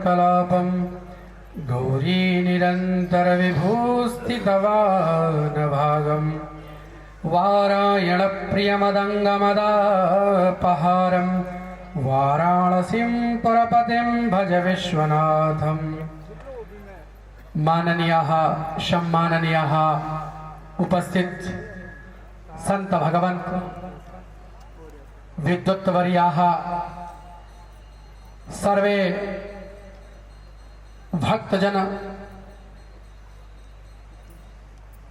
कलापम गौरी निरंतर विभूस्थितवान भागम वारायण प्रियमदंगमदापहारम वाराणसीं पुरपतिं भज विश्वनाथम। माननीयाः सम्माननीयाः उपस्थित संत भगवंत विद्वत्वर्याः सर्वे भक्तजन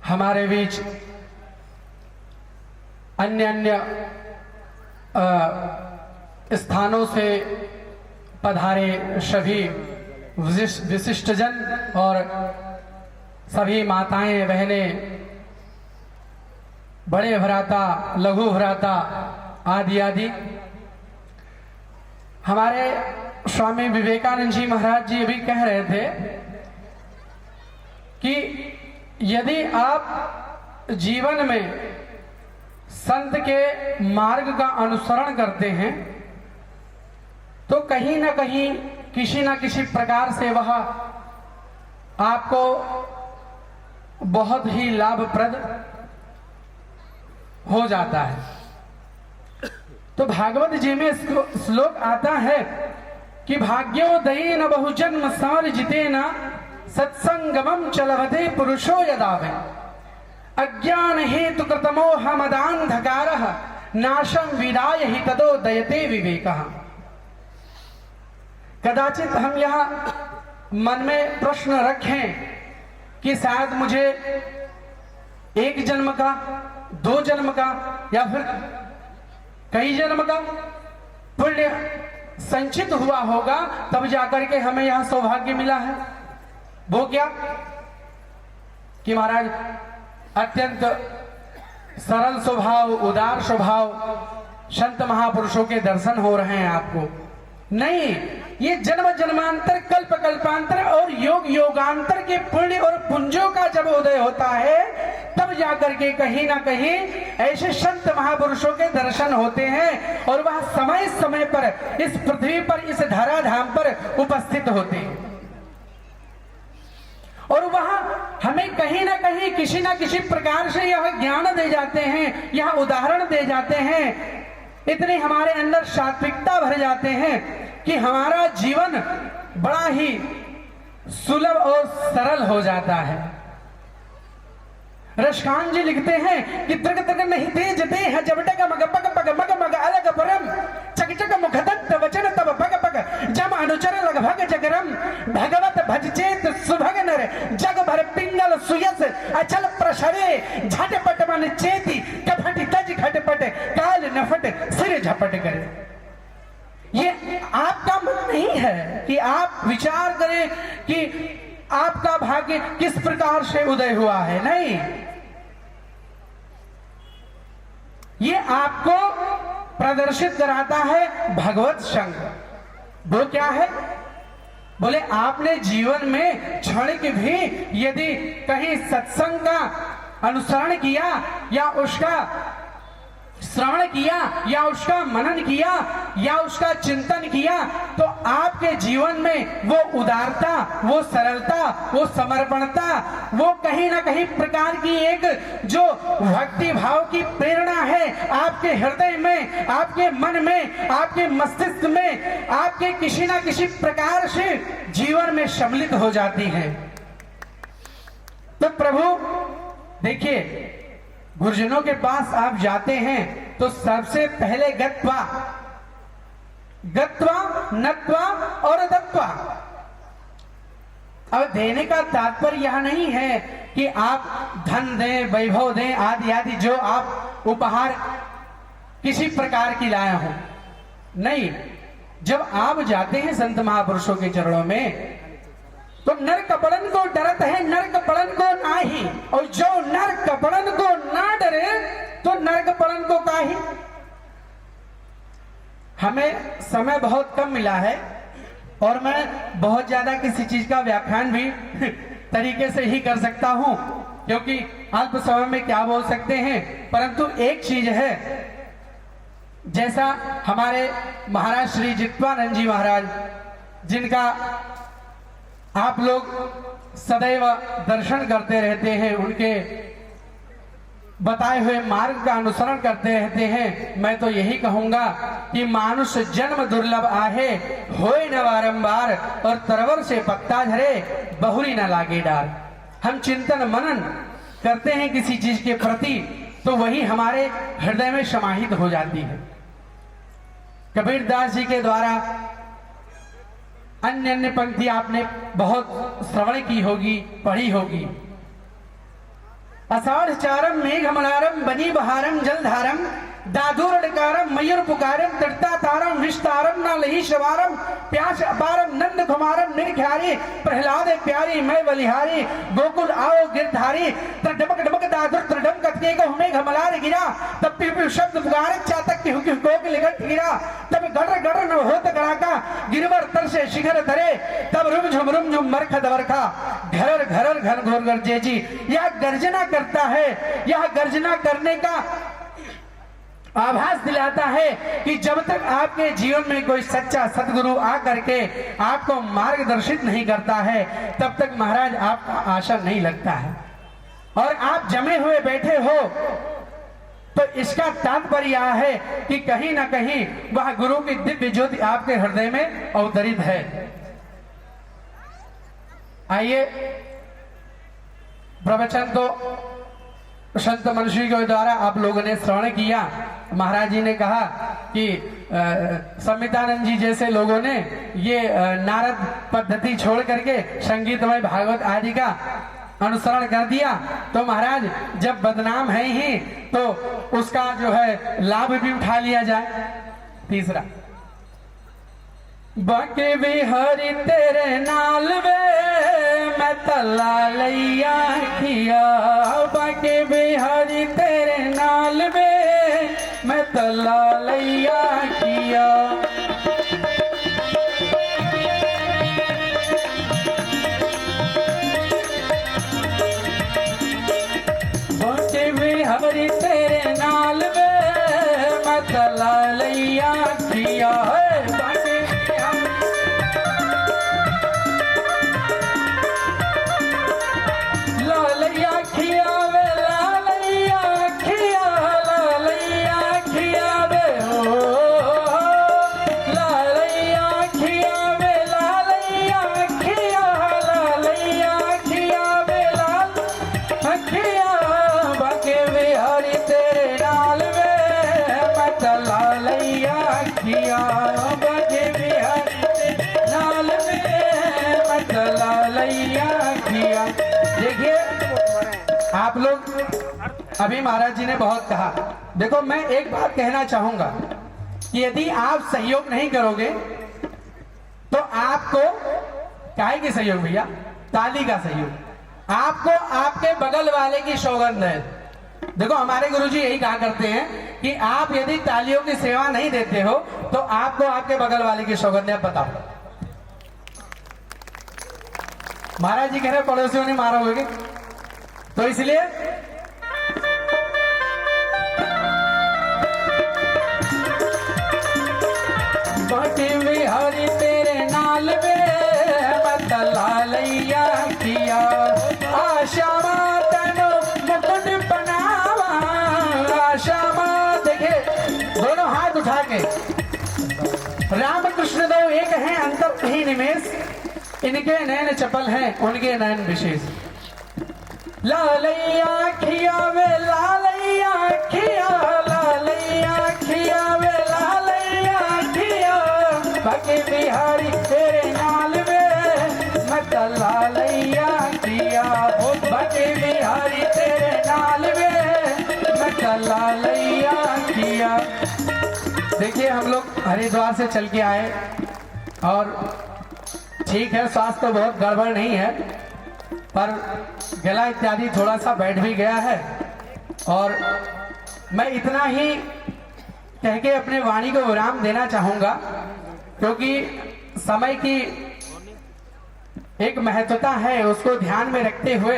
हमारे बीच अन्य अन्य स्थानों से पधारे सभी विशिष्ट जन और सभी माताएं बहनें, बड़े भ्राता लघु भ्राता आदि आदि। हमारे स्वामी विवेकानंद जी महाराज जी अभी कह रहे थे कि यदि आप जीवन में संत के मार्ग का अनुसरण करते हैं तो कहीं ना कहीं किसी न किसी प्रकार से वह आपको बहुत ही लाभप्रद हो जाता है। तो भागवत जी में श्लोक आता है कि भाग्योदयेन बहुजन्म समर्जितेन सत्संगमं चलवते पुरुषो यदावे अज्ञान हेतु कृतमोह मदान्धकारः नाशं विदाय हि तदोदयते विवेकः। कदाचित हम यह मन में प्रश्न रखें कि शायद मुझे एक जन्म का, दो जन्म का या फिर कई जन्म का पुण्य संचित हुआ होगा तब जाकर के हमें यह सौभाग्य मिला है। वो क्या कि महाराज अत्यंत सरल स्वभाव, उदार स्वभाव संत महापुरुषों के दर्शन हो रहे हैं आपको। नहीं, ये जन्म जन्मांतर कल्प कल्पांतर और योग योगांतर के पुण्य और पुंजों का जब उदय होता है तब जाकर के कहीं ना कहीं ऐसे संत महापुरुषों के दर्शन होते हैं और वह समय समय पर इस पृथ्वी पर, इस धराधाम पर उपस्थित होते हैं और वह हमें कहीं ना कहीं किसी ना किसी प्रकार से यह ज्ञान दे जाते हैं, यह उदाहरण दे जाते हैं, इतनी हमारे अंदर सात्विकता भर जाते हैं कि हमारा जीवन बड़ा ही सुलभ और सरल हो जाता है। रसखान जी लिखते हैं कि तृग तृग नहीं तेज देह जबटक मग पग पग मग मग अलग परम चक चक मुखदत्त वचन तब पग पग जम अनुचर लगभग जगरम भगवत भज चेत सुभग नर जग भर पिंगल सुयस अचल प्रसरे झटपट मन चेती कपट तज खटपट काल नफट सिर झपट करे। ये आपका मन नहीं है कि आप विचार करें कि आपका भाग्य किस प्रकार से उदय हुआ है। नहीं, ये आपको प्रदर्शित कराता है भगवत संग। वो क्या है? बोले आपने जीवन में क्षणिक भी यदि कहीं सत्संग का अनुसरण किया या उसका श्रवण किया या उसका मनन किया या उसका चिंतन किया तो आपके जीवन में वो उदारता, वो सरलता, वो समर्पणता, वो कहीं ना कहीं प्रकार की एक जो भक्ति भाव की प्रेरणा है आपके हृदय में, आपके मन में, आपके मस्तिष्क में, आपके किसी ना किसी प्रकार से जीवन में सम्मिलित हो जाती है। तो प्रभु देखिए, गुरुजनों के पास आप जाते हैं तो सबसे पहले गत्वा नत्वा और दत्वा। अब देने का तात्पर्य यह नहीं है कि आप धन दें, वैभव दें, आदि आदि जो आप उपहार किसी प्रकार की लाए हो। नहीं, जब आप जाते हैं संत महापुरुषों के चरणों में तो नर कपड़न को डरत है, नर कपड़न को नाही, और जो नर कपड़न को ना डरे तो नर कपड़न को काही। हमें समय बहुत कम मिला है और मैं बहुत ज्यादा किसी चीज का व्याख्यान भी तरीके से ही कर सकता हूं क्योंकि अल्प समय में क्या बोल सकते हैं। परंतु एक चीज है, जैसा हमारे महाराज श्री जित्वानंद जी महाराज जिनका आप लोग सदैव दर्शन करते रहते हैं, उनके बताए हुए मार्ग का अनुसरण करते रहते हैं। मैं तो यही कहूंगा कि मानुष जन्म दुर्लभ आहे, होए न बारंबार, और तरवर से पत्ता झरे बहुरी न लागे डार। हम चिंतन मनन करते हैं किसी चीज के प्रति तो वही हमारे हृदय में समाहित हो जाती है। कबीर दास जी के द्वारा अन्य अन्य पंक्ति आपने बहुत श्रवण की होगी, पढ़ी होगी। अषाढ़ चारम मेघ मलारम बनी बहारम जलधारम दादूरणकारम मयूर पुकारम तड़ता तारम विस्तारम न लही शवारम प्यास अपारम नंद कुमारम निर्ख्यारी प्रहलाद प्यारी मैं बलिहारी गोकुल आओ गिरधारी त्रडमक डमक दादुर त्रडम कतके को हमें घमलार गिरा तब पिप शब्द पुकार चातक की हुकी गोक लिगट गिरा तब गड़ गड़ न होत गड़ाका गिरवर तर से शिखर धरे तब रुम झुम मरखद वरखा घरर घरर घन घोर गरजे जी। यह गर्जना करता है, यह गर्जना करने का आभास दिलाता है कि जब तक आपके जीवन में कोई सच्चा सदगुरु आकर के आपको मार्गदर्शित नहीं करता है तब तक महाराज आपका आशा नहीं लगता है। और आप जमे हुए बैठे हो तो इसका तात्पर्य यह है कि कहीं ना कहीं वह गुरु की दिव्य ज्योति आपके हृदय में अवतरित है। आइए, प्रवचन तो संत मनुष्य के द्वारा आप लोगों ने श्रवण किया। महाराज जी ने कहा कि संवितानंद जी जैसे लोगों ने ये नारद पद्धति छोड़ करके संगीतमय भागवत आदि का अनुसरण कर दिया तो महाराज जब बदनाम है ही तो उसका जो है लाभ भी उठा लिया जाए। तीसरा, बाके बिहारी तेरे नाल वे मैं तला लैया किया, बाके बिहारी तेरे नाल वे मैं तला लैया किया। बाके बिहारी तेरे नाल वे मैं तला लैया किया। देखिए आप लोग अभी महाराज जी ने बहुत कहा। देखो मैं एक बात कहना चाहूंगा कि यदि आप सहयोग नहीं करोगे तो आपको काहे की सहयोग भैया, ताली का सहयोग। आपको आपके बगल वाले की सौगंध है। देखो हमारे गुरुजी यही कहा करते हैं कि आप यदि तालियों की सेवा नहीं देते हो तो आपको आपके बगल वाले की सौगंध है। बताओ, महाराज जी कह रहे पड़ोसियों ने मारा होगे तो इसलिए बाकी बिहारी तेरे नाल वे बतला लैया किया। आशा तेनो मुकुट बनावा, आशा देखे दोनों हाथ उठा के राम कृष्ण दो एक है अंतर ही निमेश, इनके नैन चपल हैं उनके नैन विशेष। लालैया खिया वे लालैया खिया, लालैया खिया वे लालैया खिया, बाकी बिहारी तेरे नाल वे मत लालैया खिया, बाकी बिहारी तेरे नाल वे मत लालैया खिया। देखिए हम लोग हरिद्वार से चल के आए और ठीक है स्वास्थ्य तो बहुत गड़बड़ नहीं है पर गला इत्यादि थोड़ा सा बैठ भी गया है। और मैं इतना ही कह के अपने वाणी को विराम देना चाहूंगा क्योंकि समय की एक महत्वता है, उसको ध्यान में रखते हुए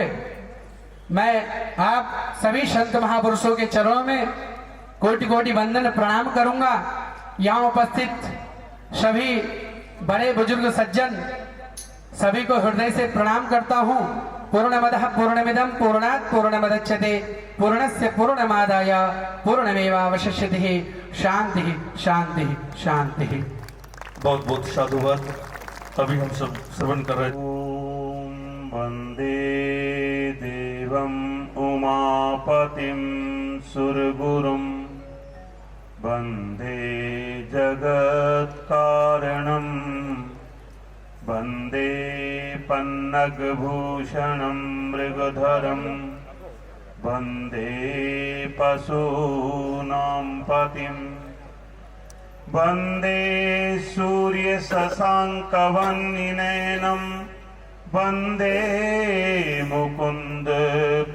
मैं आप सभी संत महापुरुषों के चरणों में कोटि कोटि वंदन प्रणाम करूंगा। यहाँ उपस्थित सभी बड़े बुजुर्ग सज्जन सभी को हृदय से प्रणाम करता हूँ। पूर्णमदः पूर्णमिदं पूर्णात् पूर्णमुदच्यते पूर्णस्य पूर्णमादाय पूर्णमेवावशिष्यते। शांति शांति शांति। बहुत बहुत साधुवाद। अभी हम सब श्रवण कर रहे। ओम वंदे देवम उमापतिम सुरगुरुम वंदे जगत कारणम वंदे पन्नगभूषणं मृगधरं वंदे पशूनां पतिम् वंदे सूर्यशशाङ्कवह्निनयनं वंदे मुकुंद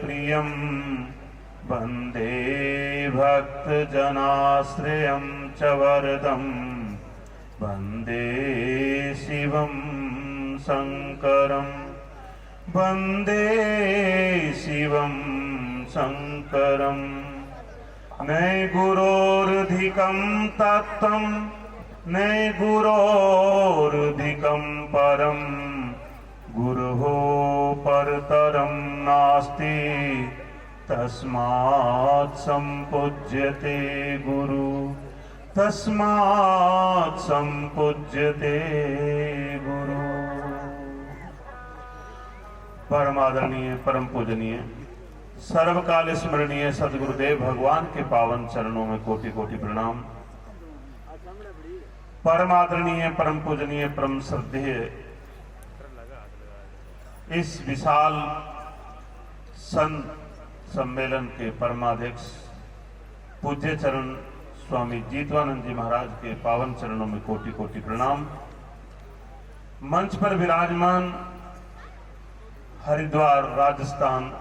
प्रियं वंदे भक्तजनाश्रयं च वरदं वंदे शिवं शंकरं वंदे शिवं शंकरं। नै गुरोर्धिकं तत्त्वं नै गुरोर्धिकं परं गुरुः परतरं नास्ति तस्मात् सम्पूज्यते गुरु तस्मात् सम्पूज्यते गुरु। परम आदरणीय परम पूजनीय सर्वकाल स्मरणीय सदगुरुदेव भगवान के पावन चरणों में कोटि कोटि प्रणाम। परम आदरणीय परम पूजनीय परम श्रद्धेय इस विशाल संत सम्मेलन के परमाध्यक्ष पूज्य चरण स्वामी जीतवानंद जी महाराज के पावन चरणों में कोटि कोटि प्रणाम। मंच पर विराजमान हरिद्वार, राजस्थान,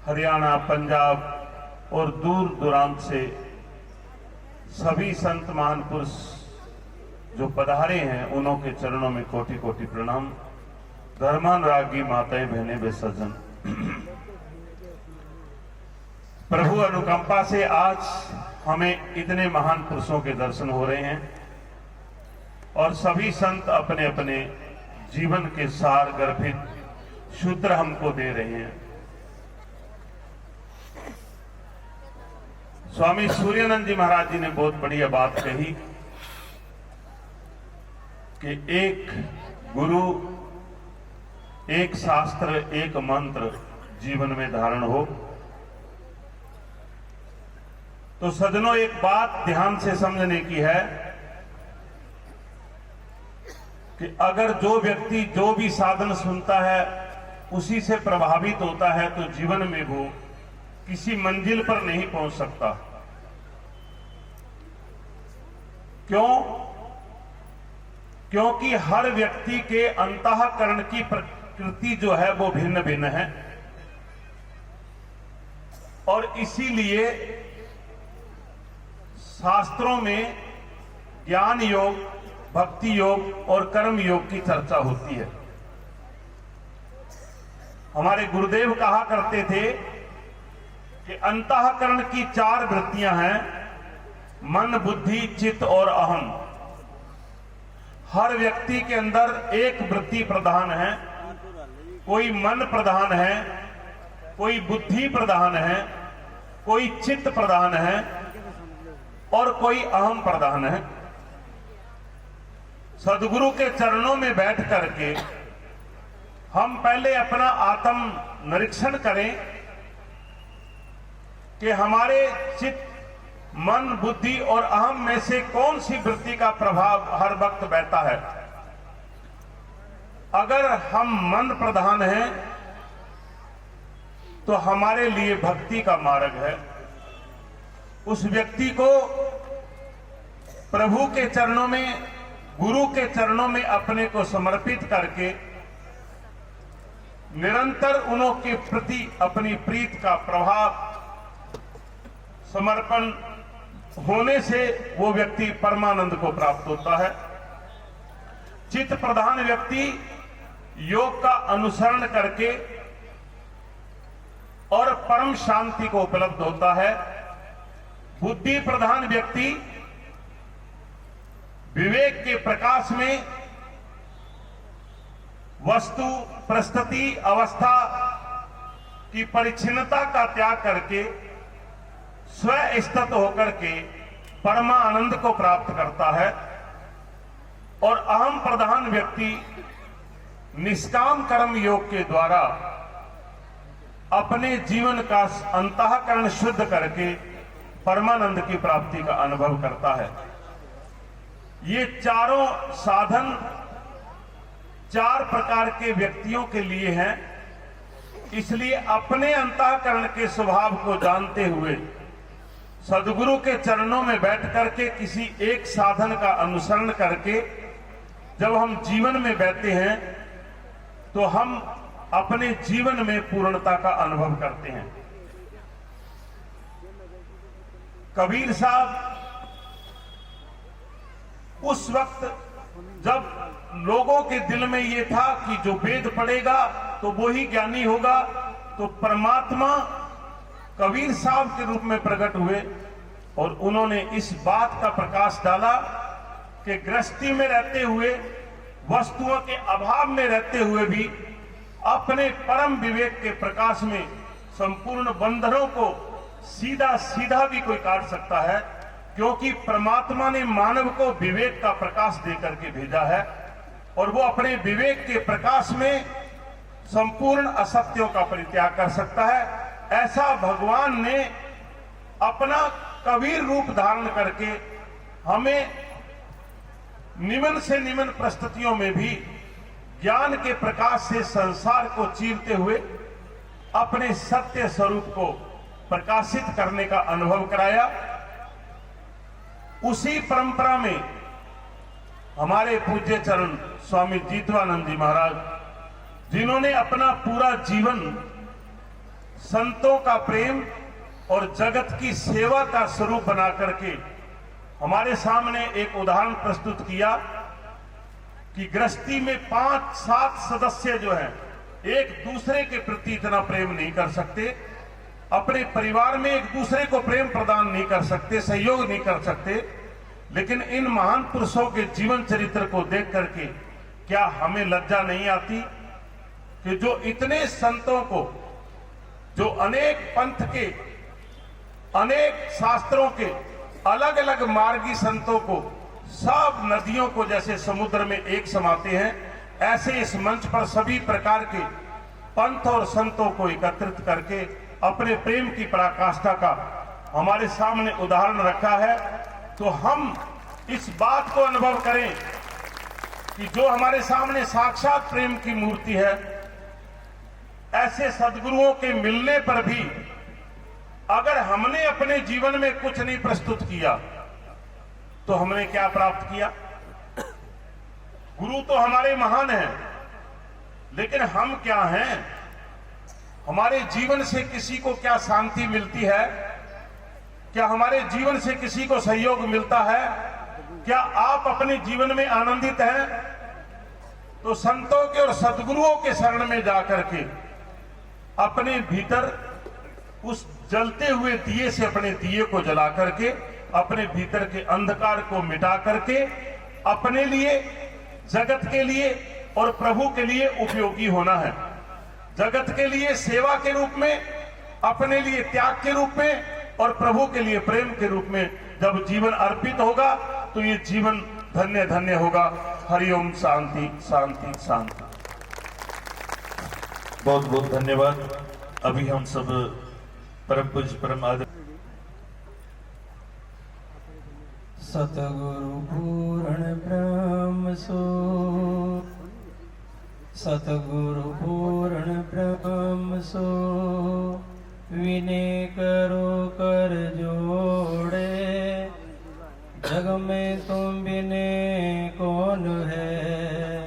हरियाणा, पंजाब और दूर दूरांत से सभी संत महान पुरुष जो पधारे हैं उन्हों के चरणों में कोटि कोटि प्रणाम। धर्मान रागी माताएं, बहनें, वे सज्जन, प्रभु अनुकंपा से आज हमें इतने महान पुरुषों के दर्शन हो रहे हैं और सभी संत अपने अपने जीवन के सार गर्भित सूत्र हमको दे रहे हैं। स्वामी सूर्यानंद जी महाराज जी ने बहुत बढ़िया बात कही कि एक गुरु, एक शास्त्र, एक मंत्र जीवन में धारण हो। तो सज्जनों, एक बात ध्यान से समझने की है कि अगर जो व्यक्ति जो भी साधन सुनता है उसी से प्रभावित होता है तो जीवन में वो किसी मंजिल पर नहीं पहुंच सकता। क्यों? क्योंकि हर व्यक्ति के अंतःकरण की प्रकृति जो है वो भिन्न भिन्न है और इसीलिए शास्त्रों में ज्ञान योग, भक्ति योग और कर्म योग की चर्चा होती है। हमारे गुरुदेव कहा करते थे कि अंतःकरण की 4 वृत्तियां हैं, मन, बुद्धि, चित्त और अहम। हर व्यक्ति के अंदर एक वृत्ति प्रधान है, कोई मन प्रधान है, कोई बुद्धि प्रधान है, कोई चित्त प्रधान है और कोई अहम प्रधान है। सदगुरु के चरणों में बैठ करके हम पहले अपना आत्म निरीक्षण करें कि हमारे चित्त, मन, बुद्धि और अहम में से कौन सी वृत्ति का प्रभाव हर वक्त बहता है। अगर हम मन प्रधान हैं तो हमारे लिए भक्ति का मार्ग है। उस व्यक्ति को प्रभु के चरणों में, गुरु के चरणों में अपने को समर्पित करके निरंतर उन्हों के प्रति अपनी प्रीत का प्रभाव समर्पण होने से वो व्यक्ति परमानंद को प्राप्त होता है। चित्त प्रधान व्यक्ति योग का अनुसरण करके और परम शांति को उपलब्ध होता है। बुद्धि प्रधान व्यक्ति विवेक के प्रकाश में वस्तु परिस्थिति अवस्था की परिच्छिन्नता का त्याग करके स्वयं स्थित होकर के परमानंद को प्राप्त करता है। और अहम प्रधान व्यक्ति निष्काम कर्म योग के द्वारा अपने जीवन का अंतःकरण शुद्ध करके परमानंद की प्राप्ति का अनुभव करता है। ये चारों साधन 4 प्रकार के व्यक्तियों के लिए हैं। इसलिए अपने अंतःकरण के स्वभाव को जानते हुए सद्गुरु के चरणों में बैठ करके किसी एक साधन का अनुसरण करके जब हम जीवन में बैठते हैं तो हम अपने जीवन में पूर्णता का अनुभव करते हैं। कबीर साहब उस वक्त जब लोगों के दिल में यह था कि जो वेद पढ़ेगा तो वो ही ज्ञानी होगा, तो परमात्मा कबीर साहब के रूप में प्रकट हुए और उन्होंने इस बात का प्रकाश डाला कि गृहस्थी में रहते हुए, वस्तुओं के अभाव में रहते हुए भी अपने परम विवेक के प्रकाश में संपूर्ण बंधनों को सीधा सीधा भी कोई काट सकता है, क्योंकि परमात्मा ने मानव को विवेक का प्रकाश देकर के भेजा है और वो अपने विवेक के प्रकाश में संपूर्ण असत्यों का परित्याग कर सकता है। ऐसा भगवान ने अपना कबीर रूप धारण करके हमें निम्न से निम्न परिस्थितियों में भी ज्ञान के प्रकाश से संसार को चीरते हुए अपने सत्य स्वरूप को प्रकाशित करने का अनुभव कराया। उसी परंपरा में हमारे पूज्य चरण स्वामी जीतवानंद जी महाराज, जिन्होंने अपना पूरा जीवन संतों का प्रेम और जगत की सेवा का स्वरूप बना करके हमारे सामने एक उदाहरण प्रस्तुत किया कि गृहस्थी में 5-7 सदस्य जो हैं एक दूसरे के प्रति इतना प्रेम नहीं कर सकते, अपने परिवार में एक दूसरे को प्रेम प्रदान नहीं कर सकते, सहयोग नहीं कर सकते। लेकिन इन महान पुरुषों के जीवन चरित्र को देख करके क्या हमें लज्जा नहीं आती कि जो इतने संतों को, जो अनेक पंथ के, अनेक शास्त्रों के अलग अलग मार्गी संतों को, सब नदियों को जैसे समुद्र में एक समाते हैं, ऐसे इस मंच पर सभी प्रकार के पंथ और संतों को एकत्रित करके अपने प्रेम की पराकाष्ठा का हमारे सामने उदाहरण रखा है। तो हम इस बात को अनुभव करें कि जो हमारे सामने साक्षात प्रेम की मूर्ति है, ऐसे सद्गुरुओं के मिलने पर भी अगर हमने अपने जीवन में कुछ नहीं प्रस्तुत किया तो हमने क्या प्राप्त किया? गुरु तो हमारे महान हैं, लेकिन हम क्या हैं? हमारे जीवन से किसी को क्या शांति मिलती है? क्या हमारे जीवन से किसी को सहयोग मिलता है? क्या आप अपने जीवन में आनंदित हैं? तो संतों के और सद्गुरुओं के शरण में जाकर के अपने भीतर उस जलते हुए दिए से अपने दिए को जला करके अपने भीतर के अंधकार को मिटा करके अपने लिए, जगत के लिए और प्रभु के लिए उपयोगी होना है। जगत के लिए सेवा के रूप में, अपने लिए त्याग के रूप में और प्रभु के लिए प्रेम के रूप में जब जीवन अर्पित होगा तो ये जीवन धन्य धन्य होगा। हरिओम। शांति शांति शांति। बहुत बहुत धन्यवाद। अभी हम सब परम पूज्य परम आदर सतगुरु पूर्ण ब्रह्म सो, सतगुरु पूर्ण ब्रह्म सो, विनय करो कर जोड़े, जग में तुम बिने कौन है,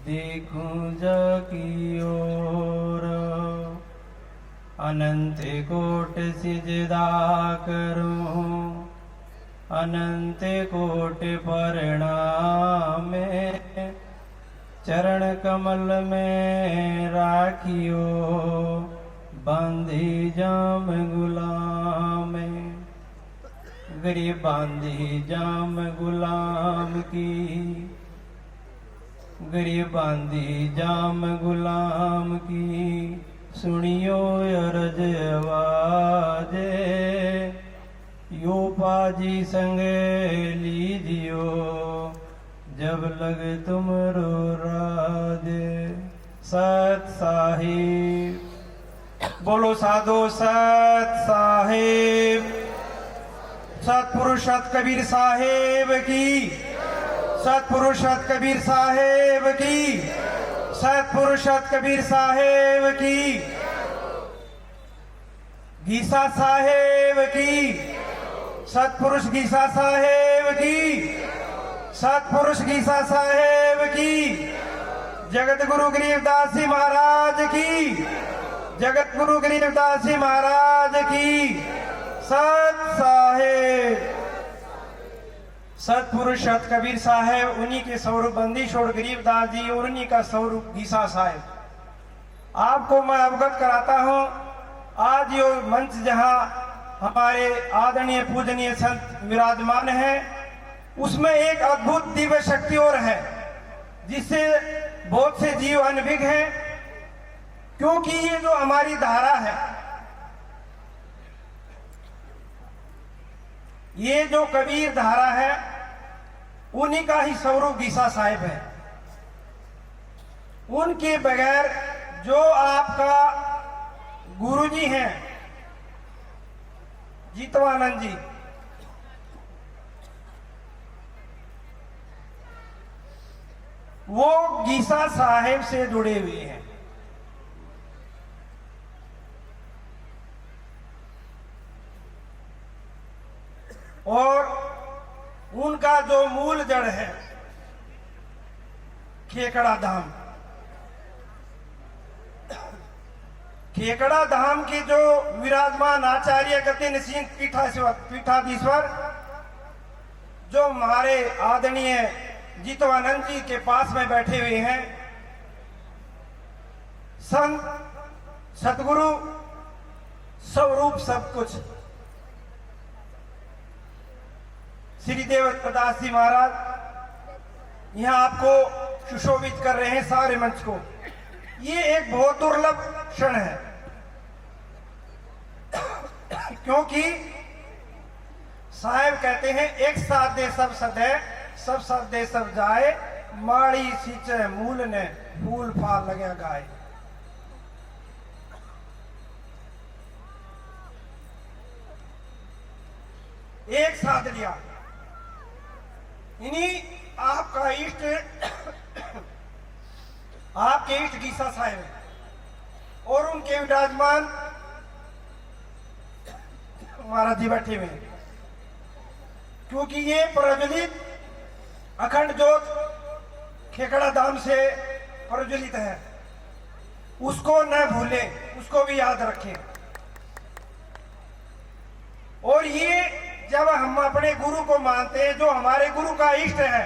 देखूं जाकी ओर, अनंत कोट सिजदा करूं, अनंत कोट प्रणाम, चरण कमल में राखियो, बांधी जाम गुलाम, गरीब बांधी जाम गुलाम की, गरीब बांधी जाम गुलाम की, सुनियो अरज आवाजे, यो पाजी संगे लीजियो, जब लगे तुमरो राजे। सत साहिब बोलो साधो सत साहिब, सतपुरुष सत कबीर साहेब की, सतपुरुष सत कबीर साहेब की, सतपुरुष सत कबीर साहेब की, गीसा साहेब की, सतपुरुष गीसा साहेब की, सतपुरुष गीसा साहेब की, जगत गुरु गरीबदास जी महाराज की, जगत गुरु गरीबदास जी महाराज की। सत साहेब सतपुरुष सत कबीर साहेब, उन्हीं के स्वरूप बंदी छोड़ गरीबदास जी और उन्हीं का स्वरूप गीसा साहेब। आपको मैं अवगत कराता हूं, आज ये मंच जहां हमारे आदरणीय पूजनीय संत विराजमान है, उसमें एक अद्भुत दिव्य शक्ति और है जिससे बहुत से जीव अनभिज्ञ हैं। क्योंकि ये जो हमारी धारा है, ये जो कबीर धारा है, उन्हीं का ही स्वरूप गीसा साहिब है। उनके बगैर जो आपका गुरुजी हैं जीतवानंद जी, वो गीसा साहिब से जुड़े हुए हैं। और उनका जो मूल जड़ है खेकड़ा धाम, खेकड़ा धाम के जो विराजमान आचार्य गति निश्चिंत पीठाधीश्वर जो हमारे आदरणीय जीतवानंद जी के पास में बैठे हुए हैं, संत सतगुरु स्वरूप सब कुछ श्री देवदास जी महाराज यहाँ आपको सुशोभित कर रहे हैं सारे मंच को। ये एक बहुत दुर्लभ क्षण है, क्योंकि साहेब कहते हैं एक साथ दे सब सदे, सब साथ दे सब जाए, माड़ी सींचे मूल ने फूल फाल लगे गाय। एक साथ लिया, इन्हीं आपका इष्ट आपके इष्ट गीसा साहेब है और उनके विराजमान महाराज जी बैठे हुए हैं। क्योंकि ये प्रज्वलित अखंड ज्योत खेकड़ा धाम से प्रज्वलित है, उसको न भूले, उसको भी याद रखें। और ये जब हम अपने गुरु को मानते हैं, जो हमारे गुरु का इष्ट है,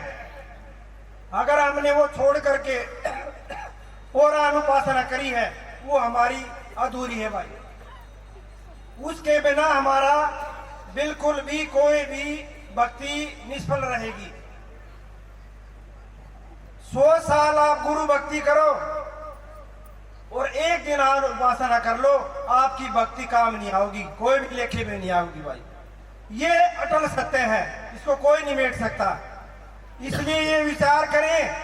अगर हमने वो छोड़ करके और अनुपासना करी है, वो हमारी अधूरी है भाई। उसके बिना हमारा बिल्कुल भी कोई भी भक्ति निष्फल रहेगी। 100 साल आप गुरु भक्ति करो और एक दिन उपासना कर लो, आपकी भक्ति काम नहीं आओगी, कोई भी लेखे में नहीं आओगी भाई। ये अटल सत्य है, इसको कोई नहीं मेट सकता। इसलिए ये विचार करें,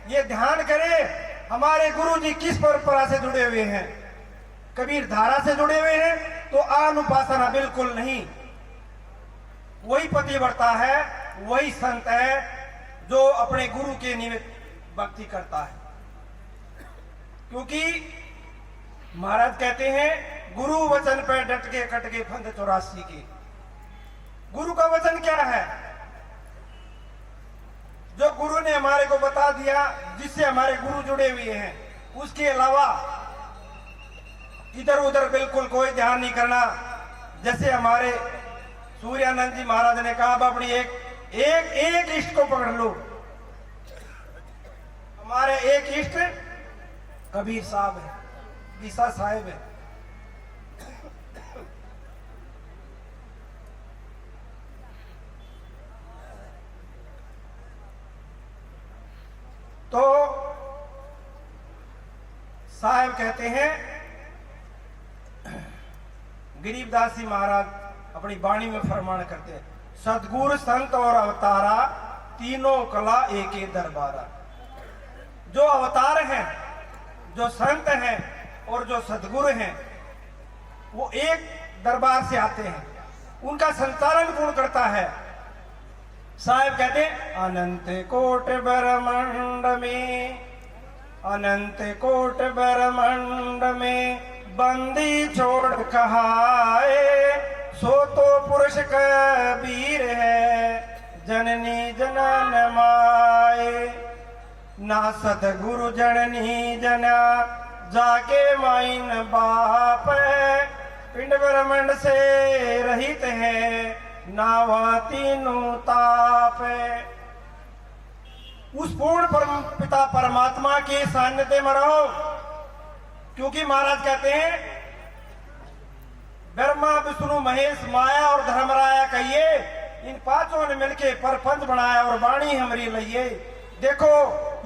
ये ध्यान करें, हमारे गुरु जी किस परंपरा से जुड़े हुए हैं। कबीर धारा से जुड़े हुए हैं तो अनुपासना बिल्कुल नहीं। वही पतिव्रता है, वही संत है जो अपने गुरु के निमित्त भक्ति करता है। क्योंकि महाराज कहते हैं गुरु वचन पर डट के कट के फंद 84 के। गुरु का वचन क्या है? जो गुरु ने हमारे को बता दिया, जिससे हमारे गुरु जुड़े हुए हैं, उसके अलावा इधर उधर बिल्कुल कोई ध्यान नहीं करना। जैसे हमारे सूर्यानंद जी महाराज ने कहा, अब अपनी एक इष्ट को पकड़ लो। हमारे एक इष्ट कबीर साहब है, गीसा साहेब है। तो साहब कहते हैं, गरीबदास जी महाराज अपनी वाणी में फरमान करते हैं, सदगुरु संत और अवतारा तीनों कला एक ही दरबारा। जो अवतार हैं, जो संत हैं और जो सदगुरु हैं, वो एक दरबार से आते हैं, उनका संचालन कौन करता है? साहब कहते हैं, अनंत कोट ब्रह्मांड में, अनंत कोट ब्रह्मांड में बंदी छोड़ कहाए, सो तो पुरुष कबीर है, जननी जनन माए। ना सतगुरु जननी जना, जाके माइन बाप, पिंड ब्रह्मांड से रहित है, नावा तीनों ताप। उस पूर्ण परम पिता परमात्मा के सानिध्य में रहो, क्योंकि महाराज कहते हैं, ब्रह्मा विष्णु महेश माया और धर्मराया कहिए, इन पांचों ने मिलके परपंच बनाया और वाणी हमारी लइए। देखो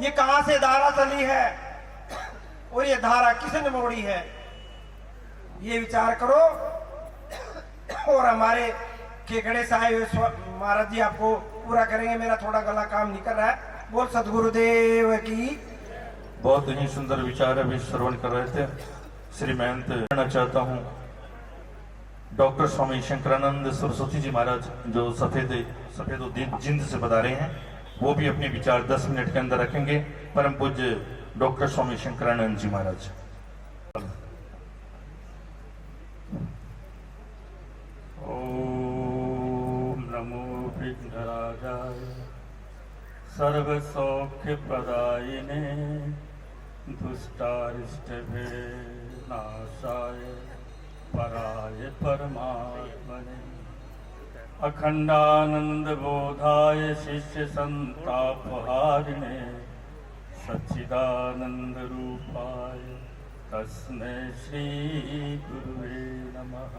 ये कहां से धारा चली है और ये धारा किसने मोड़ी है, ये विचार करो। और हमारे केकड़े साहेब महाराज जी आपको पूरा करेंगे, मेरा थोड़ा गला काम नहीं कर रहा है। बोल सदगुरुदेव की। बहुत ही सुंदर विचार अभी श्रवण कर रहे थे। श्री महंत कहना चाहता हूँ, डॉक्टर स्वामी शंकरानंद सरस्वती जी महाराज जो सफेद जिंद से बता रहे हैं, वो भी अपने विचार 10 मिनट के अंदर रखेंगे। परम पूज्य डॉक्टर स्वामी शंकरानंद जी महाराज। ओम नमो विघ्नराजाय सर्व सौख्य प्रदायिने दुष्टारिष्टभे नाशाय पराय परमात्मने अखंडानंद बोधाय शिष्य संतापहारिणे सच्चिदानंद रूपाय तस्मै श्री गुरुवे नमः।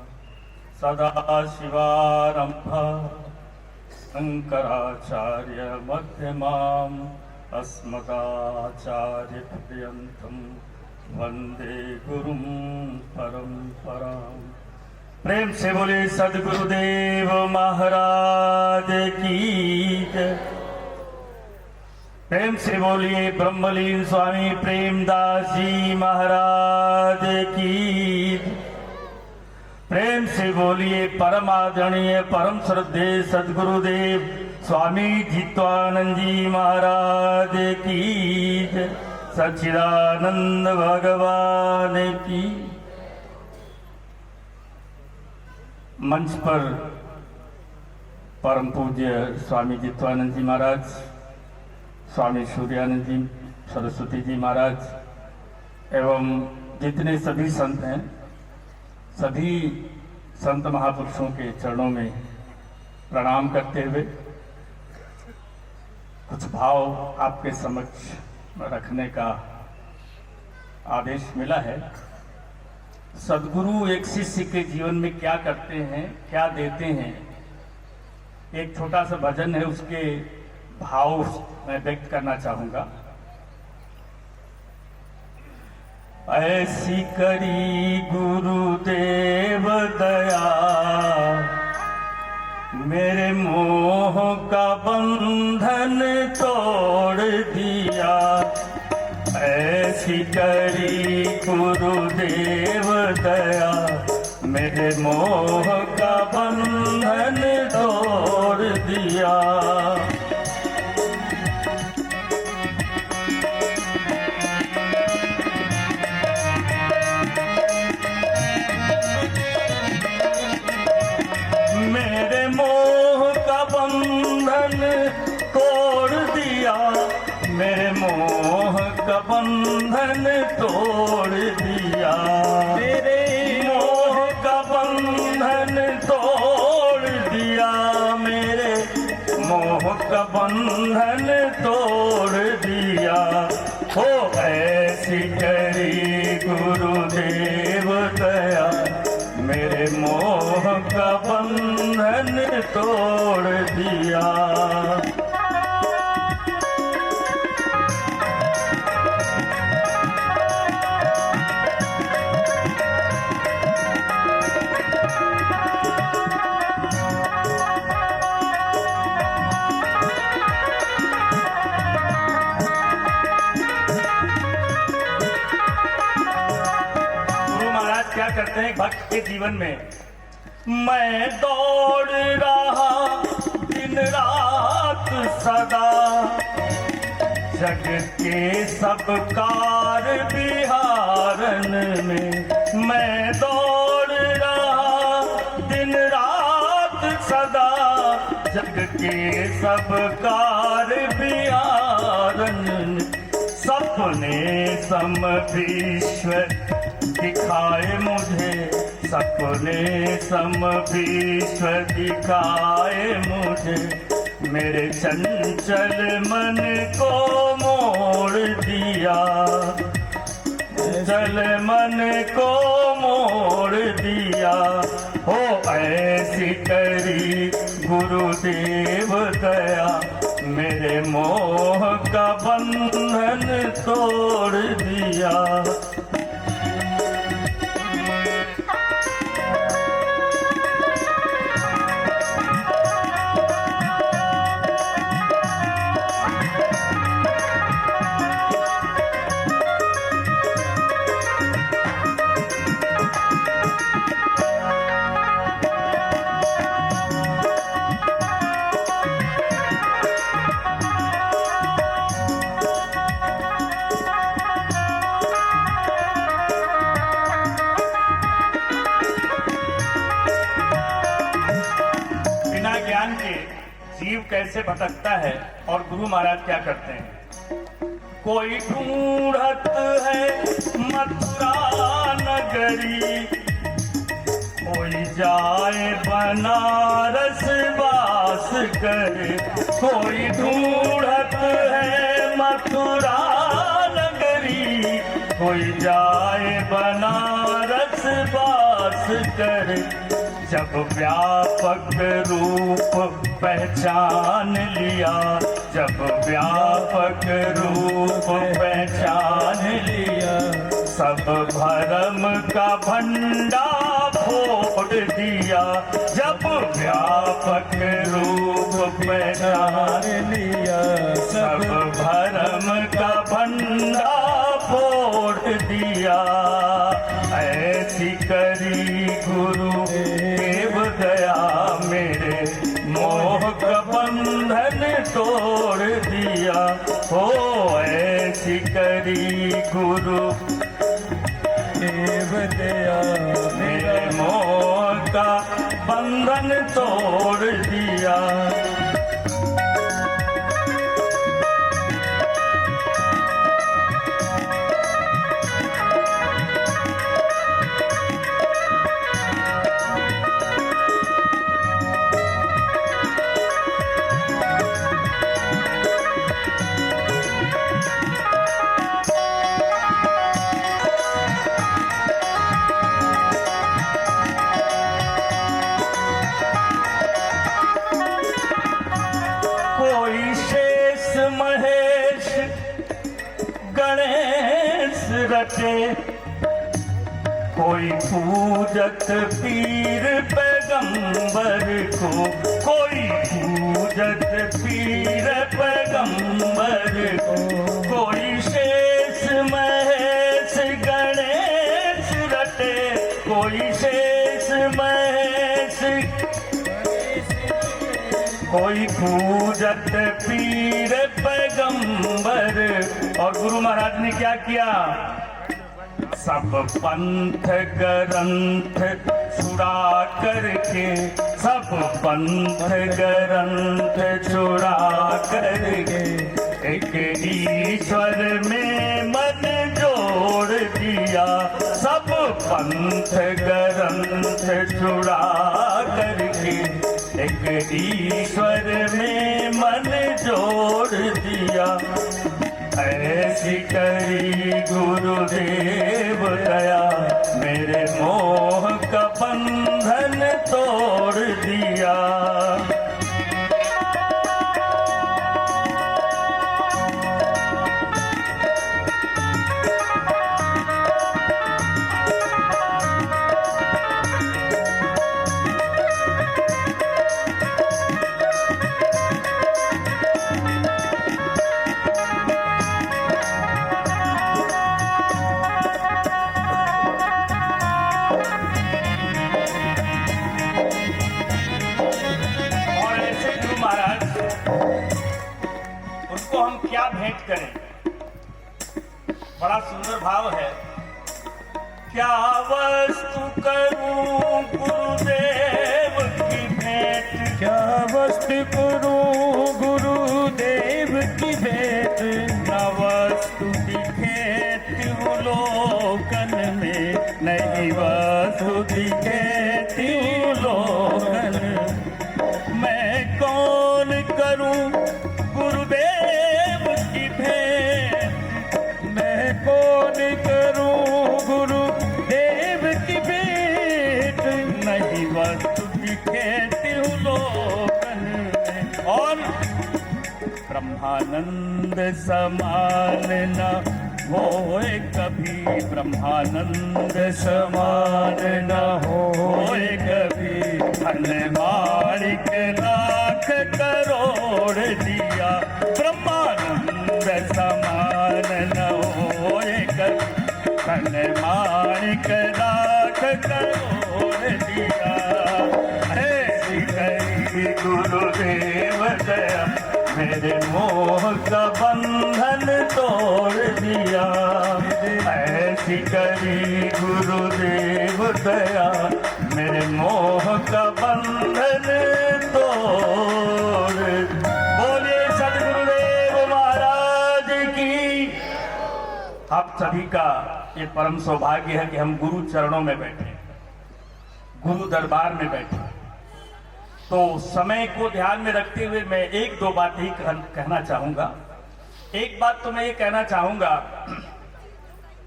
सदाशिवारंभा शंकराचार्य मध्यमाम् अस्मदाचार्य पर्यन्तं वंदे गुरुं परंपराम्। प्रेम से बोले सदगुरुदेव महाराज की जय। प्रेम से बोलिए ब्रह्मलीन स्वामी प्रेमदास जी महाराज की। प्रेम से बोलिए परम आदरणीय परम श्रद्धेय सदगुरुदेव स्वामी जित्वानंद जी महाराज की जय। सच्चिदानंद भगवान की। मंच पर परम पूज्य स्वामी जित्वानंद जी महाराज, स्वामी सूर्यानंद जी सरस्वती जी महाराज एवं जितने सभी संत हैं, सभी संत महापुरुषों के चरणों में प्रणाम करते हुए कुछ भाव आपके समक्ष रखने का आदेश मिला है। सदगुरु एक शिष्य के जीवन में क्या करते हैं, क्या देते हैं, एक छोटा सा भजन है, उसके भाव मैं व्यक्त करना चाहूंगा। ऐसी करी गुरुदेव दया, मेरे मोह का बंधन तोड़ दिया। ऐसी करी गुरुदेव दया, मेरे मोह का बंधन तोड़ दिया। मेरे मोह का बंधन तोड़ दिया, मेरे मोह का बंधन तोड़ दिया। मेरे मोह का बंधन तोड़ दिया, मेरे मोह का बंधन तोड़ दिया। हो ऐसी करी गुरुदेव दया, मेरे मोह का बंधन तोड़ दिया। करते हैं भक्त के जीवन में? मैं दौड़ रहा दिन रात सदा, जग के सब कार बिहारन में। मैं दौड़ रहा दिन रात सदा, जग के सब कार बिहारन में। सपने सम विश्व दिखाए मुझे, सपने सम विश्व दिखाए मुझे। मेरे चंचल मन को मोड़ दिया, चंचल मन को मोड़ दिया। हो ऐसी करी गुरुदेव दया, मेरे मोह का बंधन तोड़ दिया। जीव कैसे भटकता है और गुरु महाराज क्या करते हैं? कोई ढूंढत है मथुरा नगरी, कोई जाए बनारस वास करे। कोई ढूंढत है मथुरा नगरी, कोई जाए बनारस वास करे। जब व्यापक रूप पहचान लिया, जब व्यापक रूप पहचान लिया, सब भरम का भंडा फोड़ दिया। जब व्यापक रूप पहचान लिया, सब भरम का भंडा फोड़ दिया। ऐसी करी गुरु देव दया, मेरे मोह का बंधन तोड़ दिया। हो ऐसी करी गुरु देव दया, मेरे मोह का बंधन तोड़ दिया। रटे, कोई पूजत पीर पैगंबर को, कोई पूजत पीर पैगंबर को। कोई शेष महेश गणेश रटे, कोई शेष महेश, कोई पूजत पीर पैगंबर। और गुरु महाराज ने क्या किया? सब पंथ ग्रंथ छुड़ा करके, सब पंथ ग्रंथ छुड़ा करके, एक ईश्वर में मन जोड़ दिया। सब पंथ ग्रंथ छुड़ा करके, एक ईश्वर में मन जोड़ दिया। ऐसी करी गुरुदेव दया, मेरे मोह का बंधन तोड़ दिया। बड़ा सुंदर भाव है। क्या वस्तु करूं गुरुदेव की भेंट, क्या वस्तु करूं गुरुदेव की भेंट, न वस्तु दिखेती हूँ लोकन में, नहीं वस्तु दिखेती हूँ लोकन, मैं कौन करूं गुरुदेव की भेंट, मैं कौन करूं गुरुदेव की भेंट, नहीं वस्तु दिखेती हूँ लोकन में। और ब्रह्मानंद समान न होए कभी, ब्रह्मानंद समान न होए कभी, धन माणिक लाख करोड़ दिया, ब्रह्मानंद समान न होए कभी, धन माणिक लाख करोड़ दिया। ऐसी करी गुरुदेव दया, मेरे मोह का बंधन तोड़ दिया, ऐसी करी गुरुदेव दया, मेरे मोह का बंधन तोड़। बोलिए सदगुरुदेव महाराज की। आप सभी का ये परम सौभाग्य है कि हम गुरु चरणों में बैठे, गुरु दरबार में बैठे। तो समय को ध्यान में रखते हुए मैं एक दो बात ही कहना चाहूंगा। एक बात तो मैं ये कहना चाहूंगा,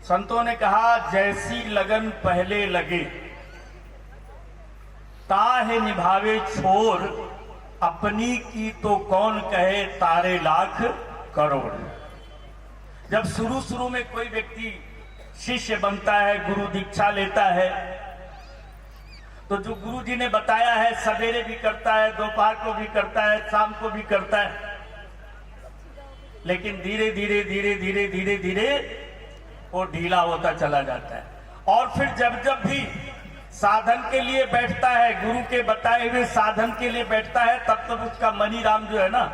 संतों ने कहा जैसी लगन पहले लगे, ताहे निभावे छोर, अपनी की तो कौन कहे तारे लाख करोड़। जब शुरू शुरू में कोई व्यक्ति शिष्य बनता है, गुरु दीक्षा लेता है, तो जो गुरु जी ने बताया है सवेरे भी करता है, दोपहर को भी करता है, शाम को भी करता है। लेकिन धीरे धीरे धीरे धीरे धीरे धीरे वो ढीला होता चला जाता है। और फिर जब जब भी साधन के लिए बैठता है, गुरु के बताए हुए साधन के लिए बैठता है, तब तक उसका मनी राम जो है ना,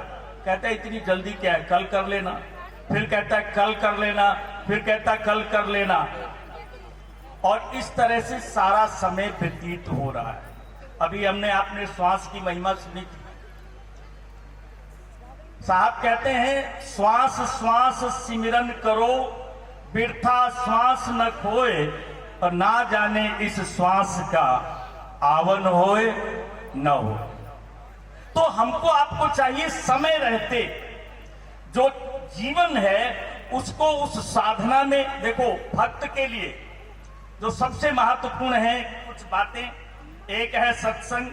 कहता है इतनी जल्दी क्या है, कल कर लेना, फिर कहता है कल कर लेना, फिर कहता है कल कर लेना। और इस तरह से सारा समय व्यतीत हो रहा है। अभी हमने आपने श्वास की महिमा सुनी थी। साहब कहते हैं श्वास श्वास सिमरन करो, बिरथा श्वास न खोए, और ना जाने इस श्वास का आवन होए न हो। तो हमको आपको चाहिए समय रहते जो जीवन है उसको उस साधना में, देखो भक्त के लिए जो सबसे महत्वपूर्ण है कुछ बातें, एक है सत्संग,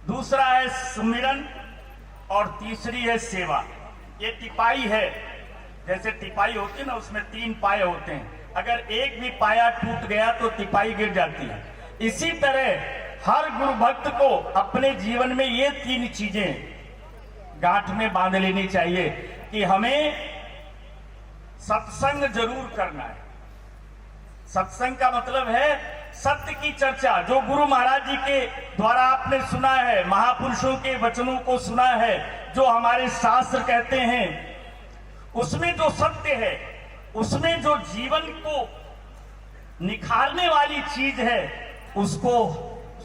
दूसरा है सुमिरन, और तीसरी है सेवा। ये टिपाई है, जैसे टिपाई होती है ना, उसमें 3 पाए होते हैं। अगर एक भी पाया टूट गया तो टिपाई गिर जाती है। इसी तरह हर गुरु भक्त को अपने जीवन में ये 3 चीजें गांठ में बांध लेनी चाहिए कि हमें सत्संग जरूर करना है। सत्संग का मतलब है सत्य की चर्चा, जो गुरु महाराज जी के द्वारा आपने सुना है, महापुरुषों के वचनों को सुना है, जो हमारे शास्त्र कहते हैं, उसमें जो सत्य है, उसमें जो जीवन को निखारने वाली चीज है, उसको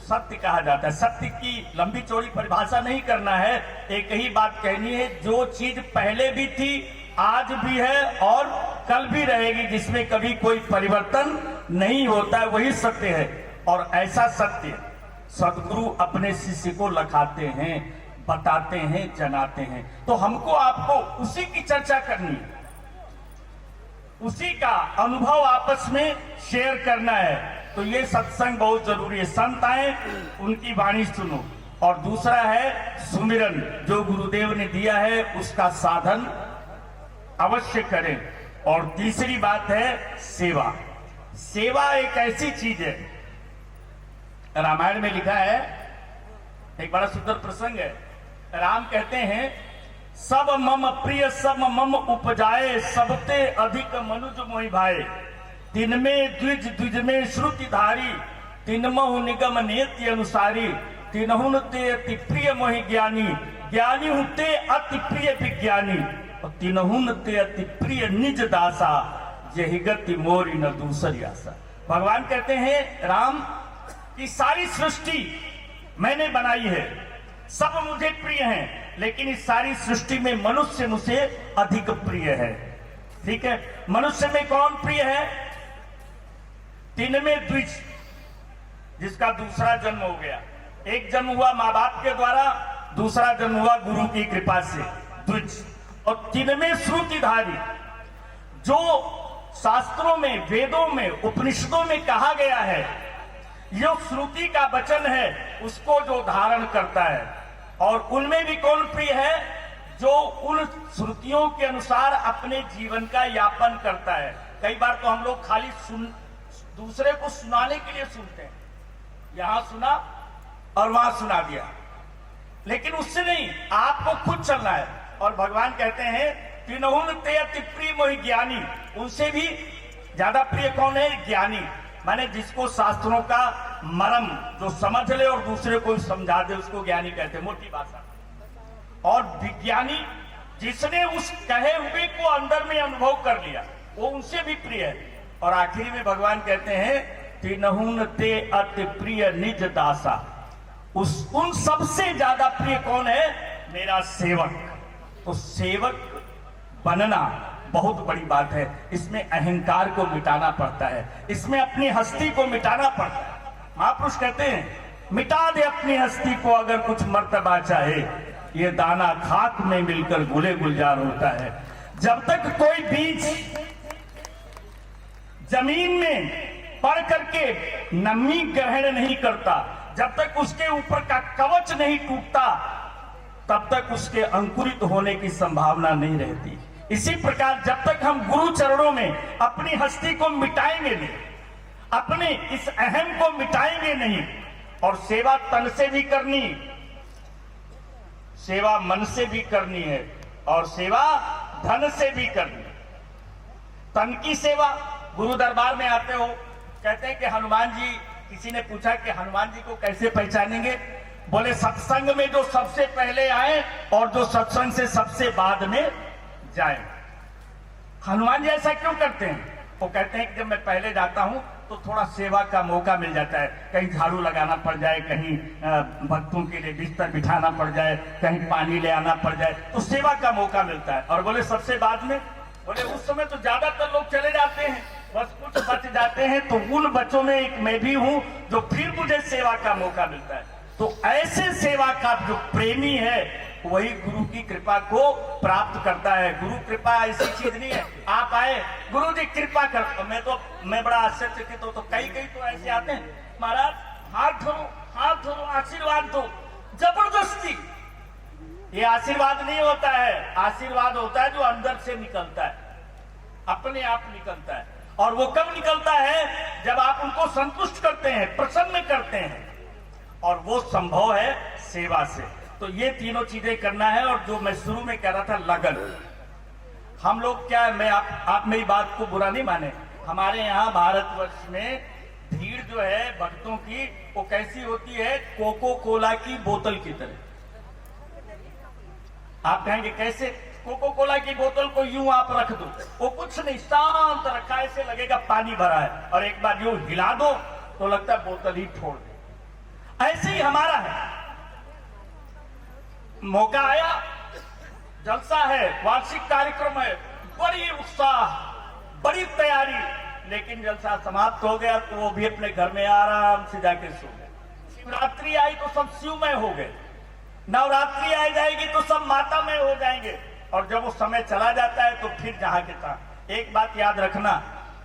सत्य कहा जाता है। सत्य की लंबी चौड़ी परिभाषा नहीं करना है, एक ही बात कहनी है, जो चीज पहले भी थी, आज भी है और कल भी रहेगी, जिसमें कभी कोई परिवर्तन नहीं होता है, वही सत्य है। और ऐसा सत्य सदगुरु अपने शिष्य को लखाते हैं, बताते हैं, जनाते हैं। तो हमको आपको उसी की चर्चा करनी है, उसी का अनुभव आपस में शेयर करना है। तो ये सत्संग बहुत जरूरी है। संत आए, उनकी वाणी सुनो। और दूसरा है सुमिरन, जो गुरुदेव ने दिया है उसका साधन अवश्य करें। और तीसरी बात है सेवा। सेवा एक ऐसी चीज है, रामायण में लिखा है, एक बड़ा सुंदर प्रसंग है। राम कहते हैं सब मम प्रिय सब मम उपजाए, सबते अधिक मनुज मोहि भाए, तिनमें द्विज द्विज में श्रुति धारी, तिनमहु निगम नेति अनुसारी, तिनहुन ते अति प्रिय मोहि ज्ञानी, ज्ञानी हुते अति प्रिय विज्ञानी। और तीनहुन ते अति प्रिय निज दासा, यही गति मोरी न दूसरी आशा। भगवान कहते हैं राम की सारी सृष्टि मैंने बनाई है, सब मुझे प्रिय हैं, लेकिन इस सारी सृष्टि में मनुष्य मुझसे अधिक प्रिय है। ठीक है, मनुष्य में कौन प्रिय है? तीन में द्विज, जिसका दूसरा जन्म हो गया। एक जन्म हुआ माँ बाप के द्वारा, दूसरा जन्म हुआ गुरु की कृपा से, द्विज। और तीन में श्रुतिधारी, जो शास्त्रों में, वेदों में, उपनिषदों में कहा गया है, जो श्रुति का वचन है उसको जो धारण करता है। और उनमें भी कौन प्रिय है? जो उन श्रुतियों के अनुसार अपने जीवन का यापन करता है। कई बार तो हम लोग खाली दूसरे को सुनाने के लिए सुनते हैं, यहां सुना और वहां सुना दिया, लेकिन उससे नहीं, आपको खुद चलना है। और भगवान कहते हैं तीनहुन ते अति प्रिय मोहि ज्ञानी, उनसे भी ज्यादा प्रिय कौन है? ज्ञानी, माने जिसको शास्त्रों का मर्म जो समझ ले और दूसरे को समझा दे, उसको ज्ञानी कहते हैं, मोटी भाषा। और विज्ञानी, जिसने उस कहे हुए को अंदर में अनुभव कर लिया, वो उनसे भी प्रिय है। और आखिरी में भगवान कहते हैं तीनहुन ते अति प्रिय निज दासा, उन सबसे ज्यादा प्रिय कौन है? मेरा सेवक। तो सेवक बनना बहुत बड़ी बात है। इसमें अहंकार को मिटाना पड़ता है, इसमें अपनी हस्ती को मिटाना पड़ता है। महापुरुष कहते हैं मिटा दे अपनी हस्ती को अगर कुछ मर्तबा चाहे, ये दाना खाक में मिलकर गुले गुलजार होता है। जब तक कोई बीज जमीन में पड़ करके नमी ग्रहण नहीं करता, जब तक उसके ऊपर का कवच नहीं टूटता, तब तक उसके अंकुरित होने की संभावना नहीं रहती। इसी प्रकार जब तक हम गुरु चरणों में अपनी हस्ती को मिटाएंगे नहीं, अपने इस अहम को मिटाएंगे नहीं, और सेवा तन से भी करनी, सेवा मन से भी करनी है, और सेवा धन से भी करनी। तन की सेवा, गुरु दरबार में आते हो, कहते हैं कि हनुमान जी, किसी ने पूछा कि हनुमान जी को कैसे पहचानेंगे? बोले सत्संग में जो सबसे पहले आए और जो सत्संग से सबसे बाद में जाए। हनुमान जी ऐसा क्यों करते हैं? वो कहते हैं कि जब मैं पहले जाता हूं तो थोड़ा सेवा का मौका मिल जाता है, कहीं झाड़ू लगाना पड़ जाए, कहीं भक्तों के लिए बिस्तर बिठाना पड़ जाए, कहीं पानी ले आना पड़ जाए, तो सेवा का मौका मिलता है। और बोले सबसे बाद में, बोले उस समय तो ज्यादातर लोग चले जाते हैं, बस कुछ बच जाते हैं, तो उन बच्चों में एक मैं भी हूं जो फिर मुझे सेवा का मौका मिलता है। तो ऐसे सेवा का जो प्रेमी है वही गुरु की कृपा को प्राप्त करता है। गुरु कृपा ऐसी चीज नहीं है आप आए गुरु जी कृपा कर, मैं बड़ा आश्चर्यचकित हूं, तो कई तो ऐसे आते हैं, महाराज हाथ धो आशीर्वाद दो, जबरदस्ती। ये आशीर्वाद नहीं होता है, आशीर्वाद होता है जो अंदर से निकलता है, अपने आप निकलता है। और वो कब निकलता है? जब आप उनको संतुष्ट करते हैं, प्रसन्न करते हैं, और वो संभव है सेवा से। तो ये तीनों चीजें करना है। और जो मैं शुरू में कह रहा था, लगन। हम लोग क्या है, मैं आप मेरी बात को बुरा नहीं माने, हमारे यहाँ भारतवर्ष में भीड़ जो है भक्तों की, वो कैसी होती है? कोको कोला की बोतल की तरह। आप कहेंगे कैसे? कोको कोला की बोतल को यूं आप रख दो, वो कुछ नहीं, शांत रखा, ऐसे लगेगा पानी भरा है, और एक बार यूं हिला दो तो लगता है बोतल ही छोड़ दे। ऐसे ही हमारा है, मौका आया, जलसा है, वार्षिक कार्यक्रम है, बड़ी उत्साह, बड़ी तैयारी, लेकिन जलसा समाप्त हो गया तो वो भी अपने घर में आराम से जाके सो गए। शिवरात्रि आई तो सब शिवमय हो गए, नवरात्रि आ जाएगी तो सब मातामय हो जाएंगे, और जब वो समय चला जाता है तो फिर जहां के तहां। एक बात याद रखना,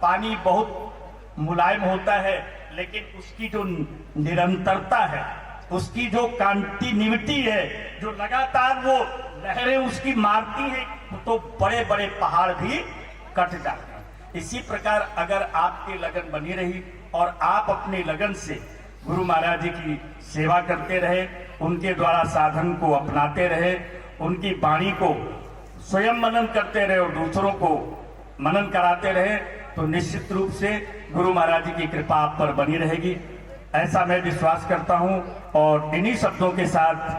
पानी बहुत मुलायम होता है, लेकिन उसकी जो निरंतरता है, उसकी जो कंटिन्यूटी है, जो लगातार वो लहरें उसकी मारती है, तो बड़े बड़े पहाड़ भी कट जाते हैं। इसी प्रकार अगर आपकी लगन बनी रही और आप अपनी लगन से गुरु महाराज जी की सेवा करते रहे, उनके द्वारा साधन को अपनाते रहे, उनकी वाणी को स्वयं मनन करते रहे और दूसरों को मनन कराते रहे, तो निश्चित रूप से गुरु महाराज जी की कृपा आप पर बनी रहेगी, ऐसा मैं विश्वास करता हूं। और इन्हीं शब्दों के साथ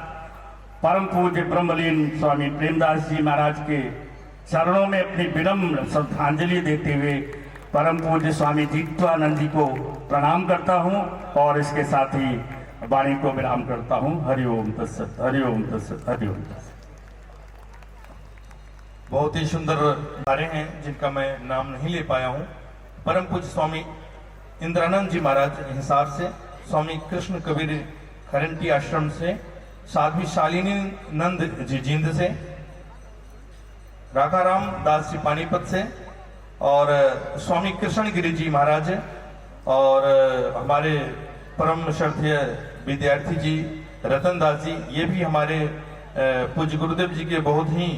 परम पूज्य ब्रह्मलीन स्वामी प्रेमदास जी महाराज के चरणों में अपनी विनम्र श्रद्धांजलि देते हुए परम पूज्य स्वामी जीत्वानंद जी को प्रणाम करता हूं और इसके साथ ही वाणी को विराम करता हूं। हरिओम तत्सत, हरिओम तत्सत, हरिओम तत्सत। बहुत ही सुंदर बारे हैं जिनका मैं नाम नहीं ले पाया हूं। परम पूज्य स्वामी इंद्रानंद जी महाराज हिसार से, स्वामी कृष्ण कबीर खरंटी आश्रम से, साध्वी शालिनी नंद जी जींद से, राखाराम दास जी पानीपत से और स्वामी कृष्ण गिरी जी महाराज और हमारे परम श्रद्धेय विद्यार्थी जी रतन दास जी, ये भी हमारे पूज्य गुरुदेव जी के बहुत ही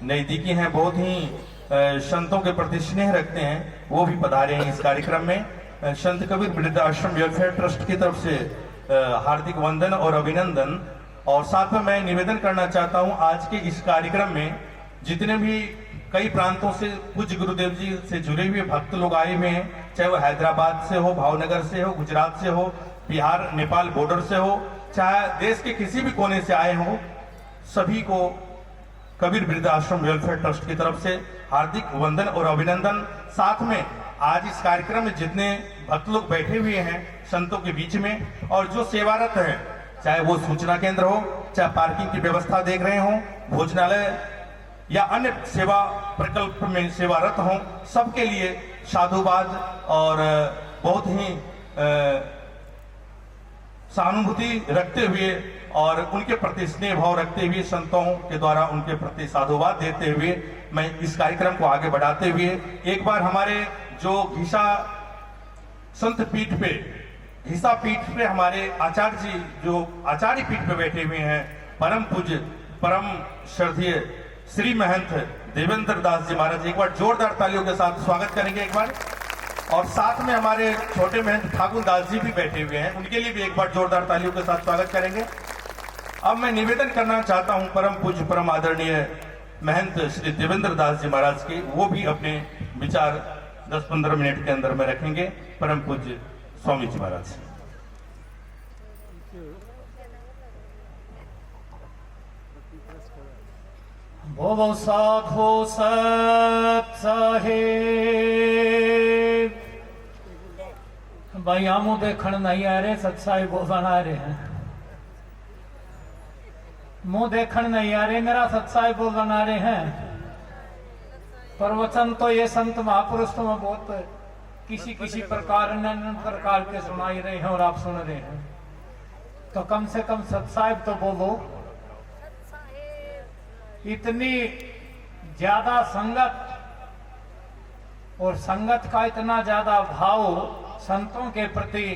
नजदीकी हैं, बहुत ही संतों के प्रति स्नेह रखते हैं, वो भी पधारे हैं इस कार्यक्रम में। संत कबीर वृद्धाश्रम वेलफेयर ट्रस्ट की तरफ से हार्दिक वंदन और अभिनंदन। और साथ में मैं निवेदन करना चाहता हूं, आज के इस कार्यक्रम में जितने भी कई प्रांतों से पूज्य गुरुदेव जी से जुड़े हुए भक्त लोग आए हुए हैं, चाहे वो हैदराबाद से हो, भावनगर से हो, गुजरात से हो, बिहार नेपाल बॉर्डर से हो, चाहे देश के किसी भी कोने से आए हो, सभी को कबीर वृद्धाश्रम वेलफेयर ट्रस्ट की तरफ से हार्दिक वंदन और अभिनंदन। साथ में आज इस कार्यक्रम में जितने भक्त लोग बैठे हुए हैं संतों के बीच में और जो सेवारत हैं, चाहे वो सूचना केंद्र हो, चाहे पार्किंग की व्यवस्था देख रहे हो, भोजनालय या अन्य सेवा प्रकल्प में सेवारत हो, सबके लिए साधुवाद और बहुत ही सहानुभूति रखते हुए और उनके प्रति स्नेह भाव रखते हुए, संतों के द्वारा उनके प्रति साधुवाद देते हुए मैं इस कार्यक्रम को आगे बढ़ाते हुए एक बार हमारे जो घीसा संत पीठ पे, घीसा पीठ पे हमारे आचार्य जी जो आचार्य पीठ पे बैठे हुए हैं, परम पूज्य परम श्रद्धेय श्री महंत देवेंद्र दास जी महाराज, एक बार जोरदार तालियों के साथ स्वागत करेंगे एक बार। और साथ में हमारे छोटे महंत ठाकुर दास जी भी बैठे हुए हैं, उनके लिए भी एक बार जोरदार तालियों के साथ स्वागत करेंगे। अब मैं निवेदन करना चाहता हूं परम पूज्य परम आदरणीय महंत श्री देवेंद्र दास जी महाराज के, वो भी अपने विचार 10-15 मिनट के अंदर में रखेंगे। परम पूज्य स्वामी जी महाराज। बोलो साधो सत साहेब। भाई आमू देखण नहीं आ रहे, सत साहेब बोलना आ रहे हैं। मुंह देखण नहीं आ रहे, मेरा सत साहेब बोलना आ रहे हैं। प्रवचन तो ये संत महापुरुष तो मैं बहुत किसी किसी प्रकार प्रकार के सुनाई रहे हैं और आप सुन रहे हैं, तो कम से कम सत साहेब तो बोलो। इतनी ज्यादा संगत और संगत का इतना ज्यादा भाव संतों के प्रति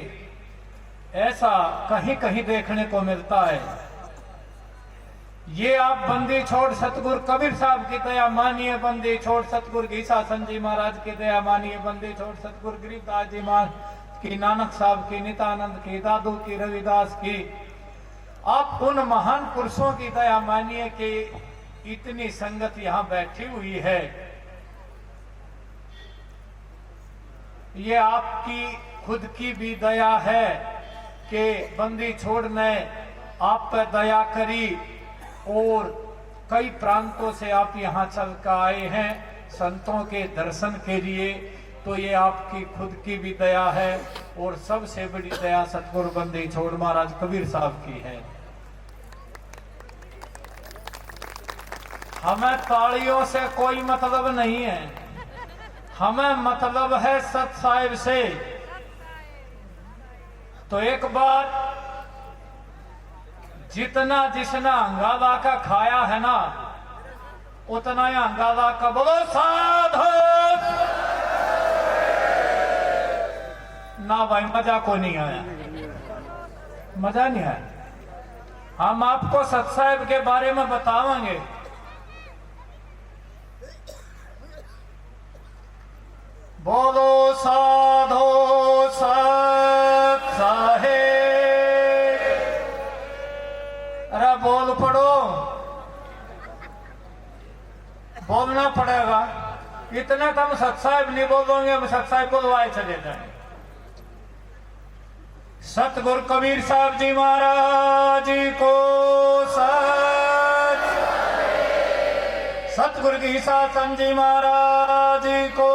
ऐसा कहीं कहीं देखने को मिलता है। ये आप बंदी छोड़ सतगुरु कबीर साहब की दया मानिए, बंदी छोड़ सतगुरु घीसा संत जी महाराज की दया मानिए, बंदी छोड़ सतगुरु गरीबदास जी महाराज की, नानक साहब की, नित्यानंद की, दादू की, रविदास की, आप उन महान पुरुषों की दया मानिए कि इतनी संगत यहां बैठी हुई है। ये आपकी खुद की भी दया है कि बंदी छोड़ ने आप पर दया करी और कई प्रांतों से आप यहां चल कर आए हैं संतों के दर्शन के लिए, तो ये आपकी खुद की भी दया है और सबसे बड़ी दया सतगुरु बंदी छोड़ महाराज कबीर साहब की है। हमें तालियों से कोई मतलब नहीं है, हमें मतलब है सत साहिब से। तो एक बार जितना जिसने हंगामा का खाया है ना, उतना ही हंगामा का बोलो साधु ना भाई, मजा को नहीं आया, मजा नहीं आया। हम आपको सत साहिब के बारे में बताएंगे। बोलो साधो सत साहेब। अरे बोल पड़ो, बोलना पड़ेगा। इतना कम सत साहिब नहीं बोलोगे, हम सत साहिब बोलवाए चले जाए। सतगुरु कबीर साहब जी महाराज को सत सतगुरु घीसासन जी महाराज को,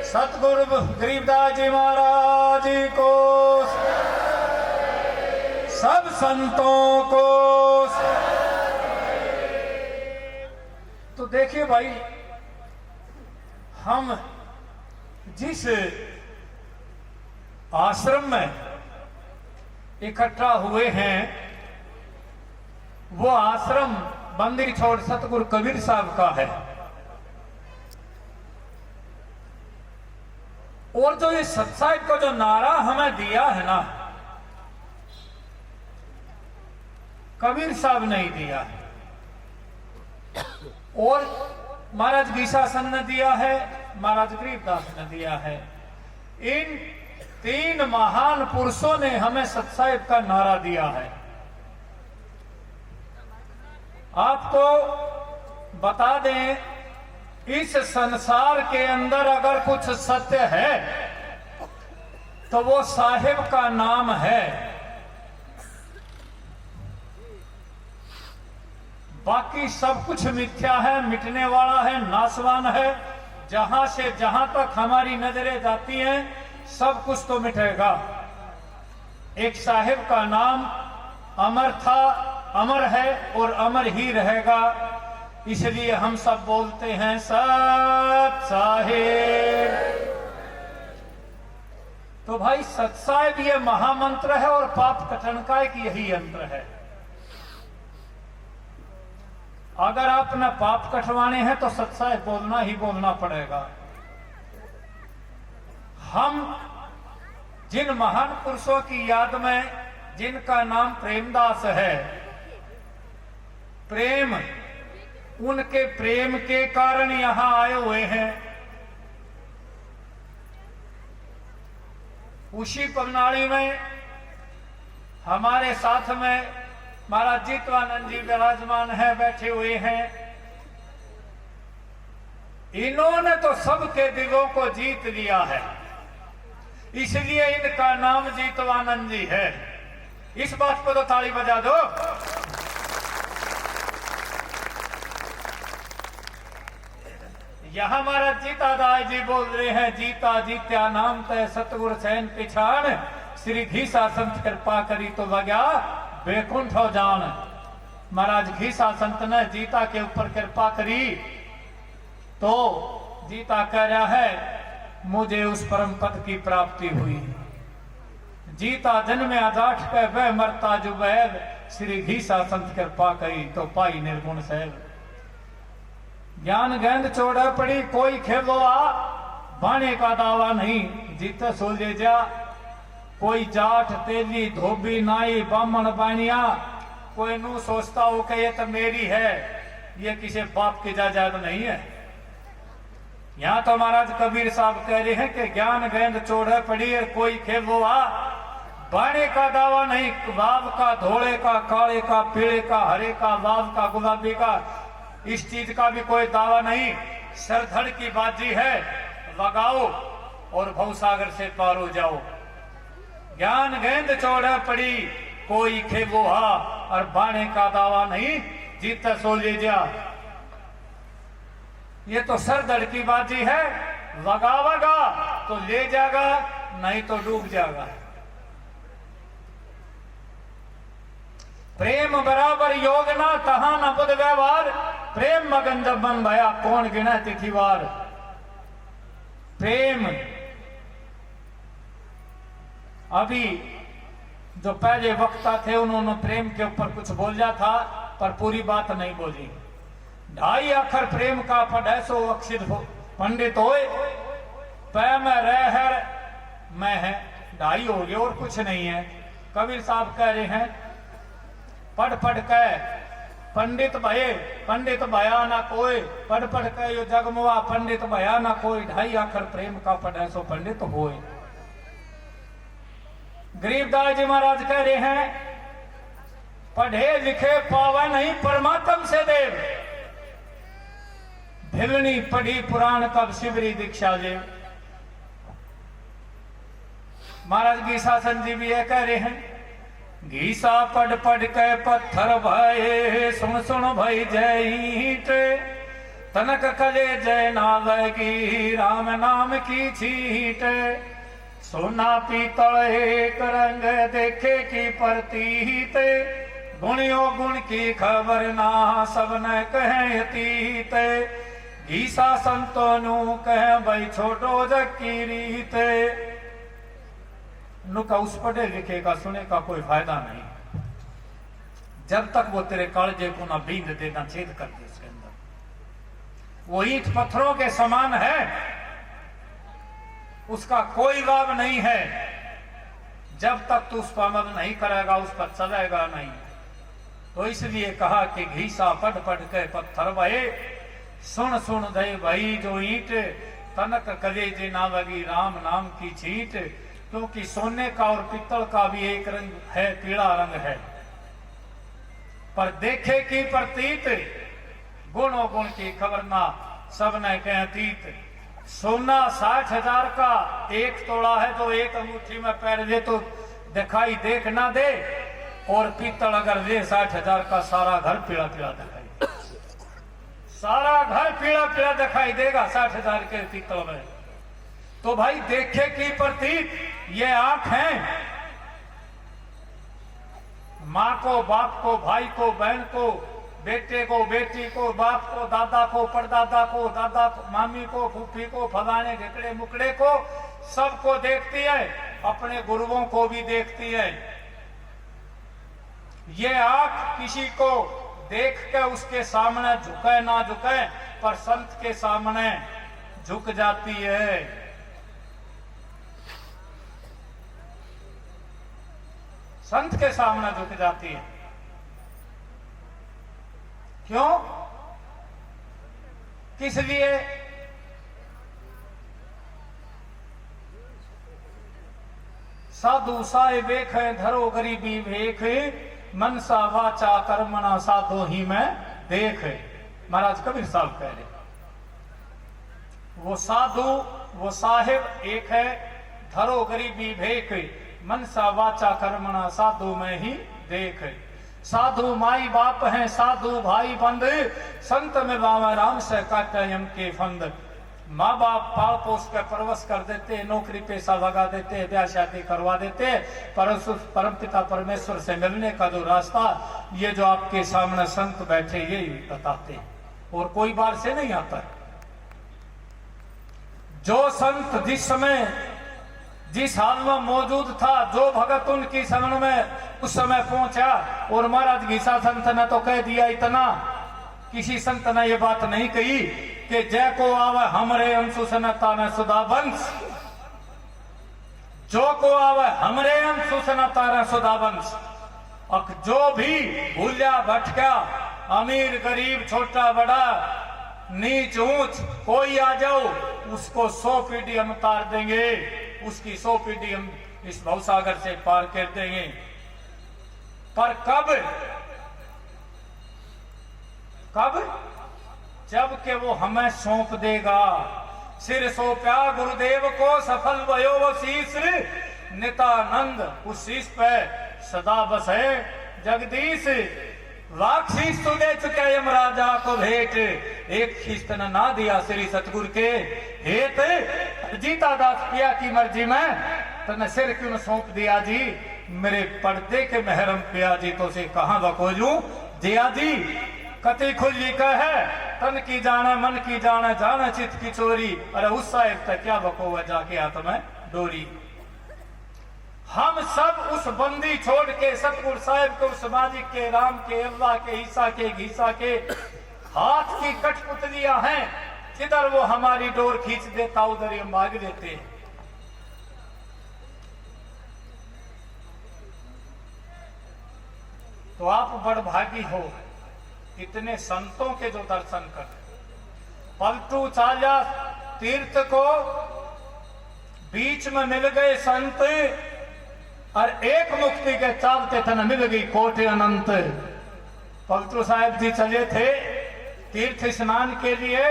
सतगुरु गरीबदास जी महाराज को, सब संतों को। तो देखिए भाई, हम जिस आश्रम में इकट्ठा हुए हैं वो आश्रम बंदी छोड़ सतगुरु कबीर साहब का है। और जो ये सत्साहिब का जो नारा हमें दिया है ना, कबीर साहब नहीं दिया है, और महाराज घीसासन ने दिया है, महाराज गरीबदास ने दिया है। इन तीन महान पुरुषों ने हमें सत्साहिब का नारा दिया है। आपको बता दें, इस संसार के अंदर अगर कुछ सत्य है तो वो साहिब का नाम है। बाकी सब कुछ मिथ्या है, मिटने वाला है, नाशवान है। जहां से जहां तक हमारी नजरें जाती हैं सब कुछ तो मिटेगा। एक साहिब का नाम अमर था, अमर है और अमर ही रहेगा। इसलिए हम सब बोलते हैं सत साहिब। तो भाई सत साहिब ये महामंत्र है और पाप कटन का एक यही यंत्र है। अगर आपने पाप कटवाने हैं तो सत साहिब बोलना ही बोलना पड़ेगा। हम जिन महान पुरुषों की याद में, जिनका नाम प्रेमदास है, प्रेम, उनके प्रेम के कारण यहां आए हुए हैं। उसी प्रणाली में हमारे साथ में महाराज जीतवानंद जी विराजमान है, बैठे हुए हैं। इन्होंने तो सबके दिलों को जीत लिया है, इसलिए इनका नाम जीतवानंद जी है। इस बात पर तो ताली बजा दो। यहां महाराज जीतादास जी बोल रहे हैं, जीता जीत्या नाम तय सतगुरु सैन पिछाण, श्री घीसासंत कृपा करी तो लग्या बैकुंठ हो जान। महाराज घीसासंत ने जीता के ऊपर कृपा करी तो जीता कह रहा है मुझे उस परम पद की प्राप्ति हुई। जीता जन्मे आजाठ पे वह मरता जो बैल, श्री घीसासंत कृपा करी तो पाई निर्गुण सैल। ज्ञान गेंद चोड़ा पड़ी कोई खेलो आ, बाणे का दावा नहीं जीते सो ले जा। कोई जाट तेली धोबी नाई बामण बानिया, कोई नू सोचता हो कि ये तो मेरी है, ये किसी बाप की जायदाद नहीं है। यहां तो महाराज कबीर साहब कह रहे हैं कि ज्ञान गेंद चोड़े पड़ी है कोई खेलो आ, बाणे का दावा नहीं। वाव का, धोले का, काले का, पीले का, हरे का, वाव का, गुलाबी का, इस चीज का भी कोई दावा नहीं। सरधड़ की बाजी है, लगाओ और भवसागर से पार हो जाओ। ज्ञान गेंद चौड़े पड़ी कोई खेबो हा, और बाणे का दावा नहीं जीते सो ले जा। ये तो सरधड़ की बाजी है, लगावेगा तो ले जाएगा, नहीं तो डूब जाएगा। प्रेम बराबर योग ना तहा न बुध व्यवहार, प्रेम मगन जब बन भया कौन गिने तिथिवार। प्रेम, अभी जो पहले वक्ता थे उन्होंने प्रेम के ऊपर कुछ बोला था पर पूरी बात नहीं बोली। 2.5 अक्षर प्रेम का पढ़े सो अक्षित हो पंडित होए, पै में रह मैं है 2.5 हो गया और कुछ नहीं है। कबीर साहब कह रहे हैं पढ़ पढ़ के पंडित भये, पंडित भया ना कोई, पढ़ पढ़ के यो जगमुआ पंडित भया ना कोई। 2.5 अक्षर प्रेम का पढ़े सो पंडित होए। गरीबदास जी महाराज कह रहे हैं पढ़े लिखे पावे नहीं परमात्म से देव, भिलनी पढ़ी पुराण कब शिवरी दीक्षा देव। महाराज घीसासन जी भी ये कह रहे हैं घीसा पढ़ पढ़ के पत्थर भये, सुन सुन भई जय ईंट, तनक कले जय नावेगी, राम नाम की छींट। सोना पीतल एक रंग देखे की प्रतीत, गुणियों गुण की खबर ना सबने कहे अतीत। घीसा संतों नु कहे भाई छोटो जग की रीत। नुका उस पढ़े लिखे का सुने का कोई फायदा नहीं, जब तक वो तेरे कालजे को ना बींद दे ना छेद कर दे उसके अंदर। वो ईंट पत्थरों के समान है, उसका कोई लाभ नहीं है जब तक तू उस पर अमल नहीं करेगा, उस पर चलेगा नहीं। तो इसलिए कहा कि घीसा पढ़ पढ़ के पत्थर भये, सुन सुन दे भाई जो ईंट, तनक कलेजे ना लगी, राम नाम की छींट। क्योंकि सोने का और पित्तल का भी एक रंग है, पीला रंग है, पर देखे की प्रतीत, गुणों गुण की खबर ना सबने कहे अतीत। सोना 60,000 का एक तोड़ा है, तो एक अंगूठी में पैर दे तो दिखाई देख ना दे, और पीतल अगर दे 60,000 का, सारा घर पीला पीला दिखाई, सारा घर पीला पीला दिखाई देगा 60,000 के पीतल में। तो भाई देखे की प्रतीत ये आंख है, माँ को, बाप को, भाई को, बहन को, बेटे को, बेटी को, बाप को, दादा को, परदादा को, दादा को, मामी को, फूफी को, फलाने ढिकड़े मुकड़े को, सबको देखती है, अपने गुरुओं को भी देखती है। ये आंख किसी को देख के उसके सामने झुके ना झुके, पर संत के सामने झुक जाती है। संत के सामने झुक जाती है। क्यों? किस लिए? साधु साए बेख धरो गरीबी भेख, मनसा वाचा कर्मणा साधो ही में देख। महाराज कबीर साहब कह रहे, वो साधु वो साहिब एक है, धरो गरीबी भेख, मनसा वाचा कर्मणा साधु में ही देख। साधु माई बाप हैं, साधु भाई बंद, संत में बाबा राम से काटे यम के फंद। माँ बाप पाल पोस कर परवश कर देते, नौकरी पैसा लगा देते, ब्याह शादी करवा देते, पर उस परम पिता परमेश्वर से मिलने का जो रास्ता, ये जो आपके सामने संत बैठे यही बताते हैं, और कोई बार से नहीं आता है। जो संत जिस समय जिस हाल में मौजूद था, जो भगत उनकी शरण में उस समय पहुंचा, और महाराज घीसा संत ने तो कह दिया इतना, किसी संत ने ये बात नहीं कही कि जय को आवे हमरे अंशु सनता ने सुधा वंश, जो को आवे हमरे अंशु सनता ने सुधा वंश। अब जो भी भूलिया भटका, अमीर गरीब छोटा बड़ा नीच ऊंच कोई आ जाओ, उसको 100 पीढ़ी हम तार देंगे, उसकी 100 पीढ़ी हम इस भवसागर से पार कर देंगे। पर कब? कब? जब के वो हमें सौंप देगा। सिर सौंपया गुरुदेव को, सफल भयो वो शीश, नितानंद उस शीश पे सदा बसे जगदीश। राक्षीस तो दे चुके यमराजा को भेंट, एक शीश तने ना दिया श्री सतगुरु के हेत। जीता दास पिया की मर्जी में तने सिर क्यों न सौंप दिया जी, मेरे पर्दे के महरम पिया जी तो से कहां बकोलू दिया जी। कति खुली कह तन की जाना मन की जाना, जाना चित की चोरी, अरे उस साहिब तक क्या बको जाके हाथ में डोरी। हम सब उस बंदी छोड़ के सतगुरु साहिब के, उस मालिक के, राम के, अल्लाह के, ईसा के, घीसा के हाथ की कठपुतलियां हैं, जिधर वो हमारी डोर खींच देता उधर ही हम भाग देते हैं। तो आप बड़भागी हो इतने संतों के जो दर्शन कर। पलटू चाल्या तीर्थ को बीच में मिल गए संत, और एक मुक्ति के चालते थे न मिल गई कोटि अनंत। पलटू साहब जी चले थे तीर्थ स्नान के लिए,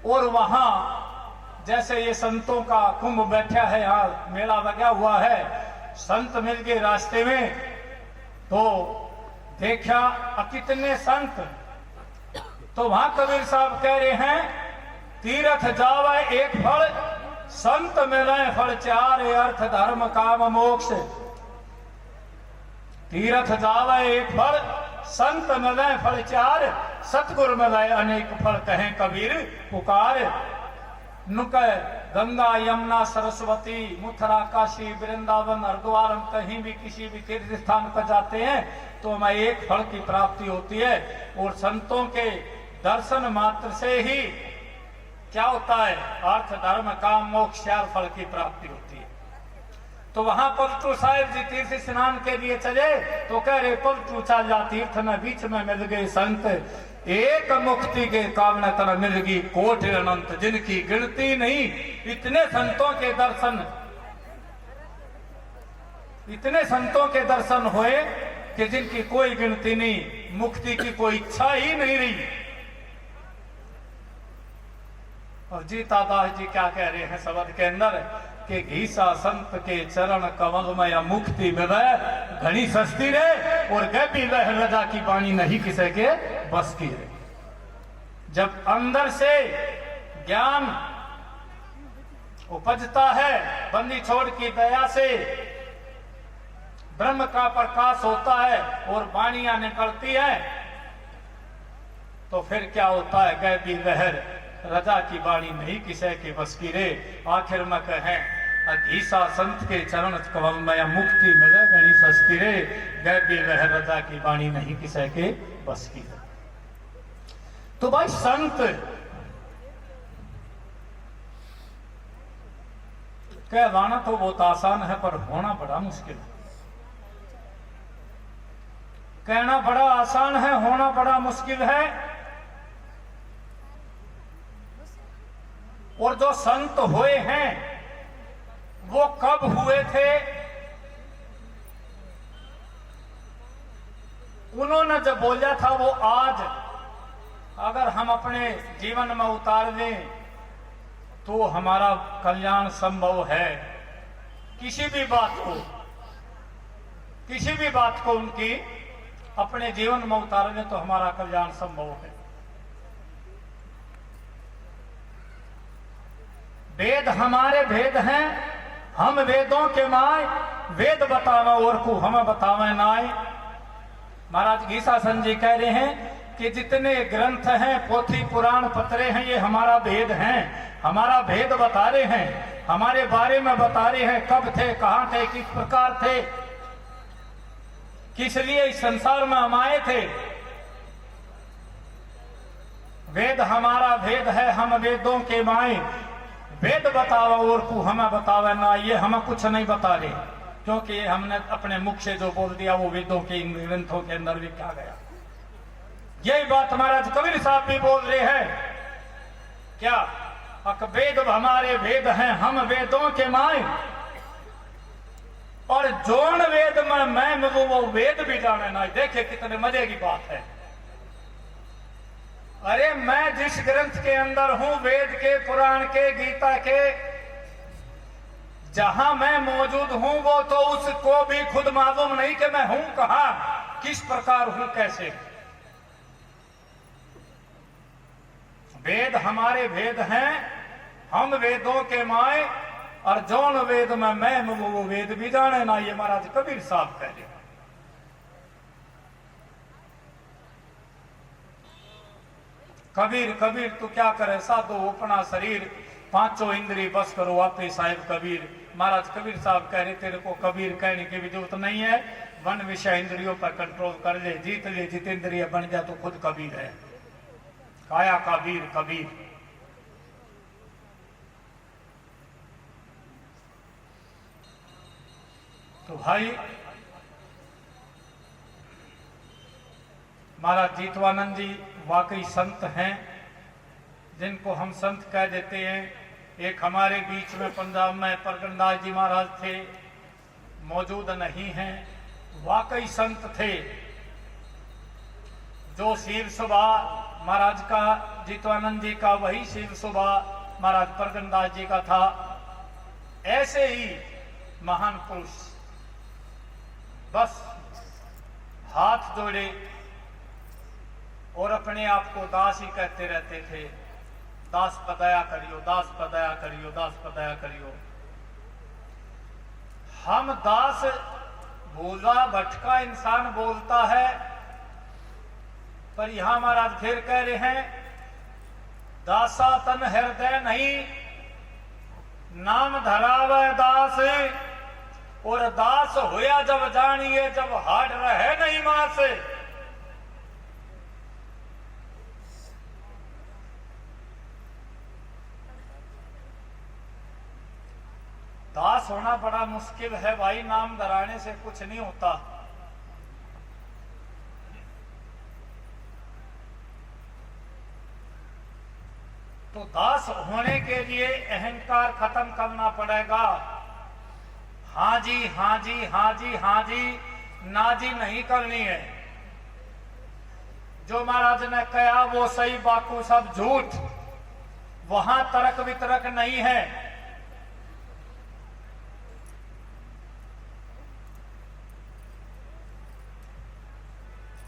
और वहां जैसे ये संतों का कुंभ बैठा है, यहाँ मेला लगा हुआ है, संत मिल गए रास्ते में, तो देखा कितने संत, तो वहां कबीर साहब कह रहे हैं तीर्थ जावे एक फल, संत मिले फल चार, अर्थ धर्म काम मोक्ष। तीर्थ जावे एक फल, संत मिले फल चार, सतगुर मिले अनेक फल, कहें कबीर पुकार। नुक गंगा यमुना सरस्वती मथुरा काशी वृंदावन हरिद्वार, हम कहीं भी किसी भी तीर्थ स्थान पर जाते हैं तो हमें एक फल की प्राप्ति होती है, और संतों के दर्शन मात्र से ही क्या होता है, अर्थ धर्म काम मोक्ष चार फल की प्राप्ति होती है। तो वहां पलटू साहिब जी तीर्थ स्नान के लिए चले तो कह रहे पलटू चल जा तीर्थ में, बीच में मिल गए संत, एक मुक्ति के कामना तरह मिल गई कोटि अनंत, जिनकी गिनती नहीं। इतने संतों के दर्शन, इतने संतों के दर्शन हुए कि जिनकी कोई गिनती नहीं, मुक्ति की कोई इच्छा ही नहीं रही। और जीतादास जी क्या कह रहे हैं शब्द के अंदर कि घीसा संत के चरण कमल में या मुक्ति मिले घनी सस्ती रे, और गैबी लहर रजा की पानी नहीं किसी के बस की रे। जब अंदर से ज्ञान उपजता है, बंदी छोड़ की दया से ब्रह्म का प्रकाश होता है और वाणियां निकलती है, तो फिर क्या होता है, गैबी लहर रजा की बाणी नहीं किसे के बस की रे। आखिर में कहें अधीसा संत के चरण कमल में मुक्ति मिले गणी सस्ती रे, गैबी लहर रजा की बाणी नहीं किसे के बस की रे। तो भाई संत कहवाना तो बहुत आसान है पर होना बड़ा मुश्किल है। कहना बड़ा आसान है, होना बड़ा मुश्किल है। और जो संत हुए हैं वो कब हुए थे, उन्होंने जब बोला था वो आज अगर हम अपने जीवन में उतार लें तो हमारा कल्याण संभव है। किसी भी बात को उनकी अपने जीवन में उतार लें तो हमारा कल्याण संभव है। वेद हमारे भेद हैं, हम वेदों के माय, वेद बतावे और को हमें बतावे नाय। महाराज घीसासन जी कह रहे हैं कि जितने ग्रंथ हैं, पोथी पुराण पत्रे हैं, ये हमारा भेद हैं, हमारा भेद बता रहे हैं, हमारे बारे में बता रहे हैं, कब थे, कहां थे, किस प्रकार थे, किस लिए इस संसार में हम आए थे। वेद हमारा भेद है, हम वेदों के माय, वेद बतावा और तू हमें बतावे ना, ये हमें कुछ नहीं बता रहे, क्योंकि हमने अपने मुख से जो बोल दिया वो वेदों के इन ग्रंथों के अंदर भी क्या गया। यही बात महाराज कबीर साहब भी बोल रहे हैं, क्या वेद हमारे वेद हैं, हम वेदों के माय, और जोन वेद में मैं मिलूं वो वेद भी जाने ना। देखिए कितने मजे की बात है। अरे मैं जिस ग्रंथ के अंदर हूं, वेद के, पुराण के, गीता के, जहां मैं मौजूद हूं वो तो उसको भी खुद मालूम नहीं कि मैं हूं कहां, किस प्रकार हूं, कैसे। वेद हमारे भेद हैं, हम वेदों के माय, और जौन वेद में मैं मिलूं वो वेद भी जाने ना। ये महाराज कबीर साहब कह रहे। कबीर कबीर तू क्या करे साधो अपना शरीर, पांचों इंद्री बस करो आपे साहिब कबीर। महाराज कबीर साहब कह रहे तेरे को कबीर कहने की भी जरूरत नहीं है, वन विषय इंद्रियों पर कंट्रोल कर ले, जीत ले, जितेंद्रिय बन जा तो खुद कबीर है। काया कबीर कबीर। तो भाई महाराज जीतवानंद जी वाकई संत हैं, जिनको हम संत कह देते हैं। एक हमारे बीच में पंजाब में परगनदास जी महाराज थे, मौजूद नहीं हैं, वाकई संत थे। जो शील सुबह महाराज का, जीतवानंद जी का, वही शील सुबह महाराज परगनदास जी का था। ऐसे ही महान पुरुष, बस हाथ जोड़े और अपने आप को दास ही कहते रहते थे, दास पर दया करियो, दास पर दया करियो, दास पर दया करियो। हम दास भूला भटका इंसान बोलता है, पर यहां महाराज फिर कह रहे हैं, दासा तन हृदय नहीं, नाम धरावे दास, और दास होया जब जानिए, जब हाड रहे नहीं मां से। दास होना बड़ा मुश्किल है भाई, नाम धराने से कुछ नहीं होता। तो दास होने के लिए अहंकार खत्म करना पड़ेगा। हाँ जी, हाँ जी, हाँ जी, हाँ जी, ना जी नहीं करनी है। जो महाराज ने कहा वो सही, बाकू सब झूठ, वहां तर्क वितरक नहीं है।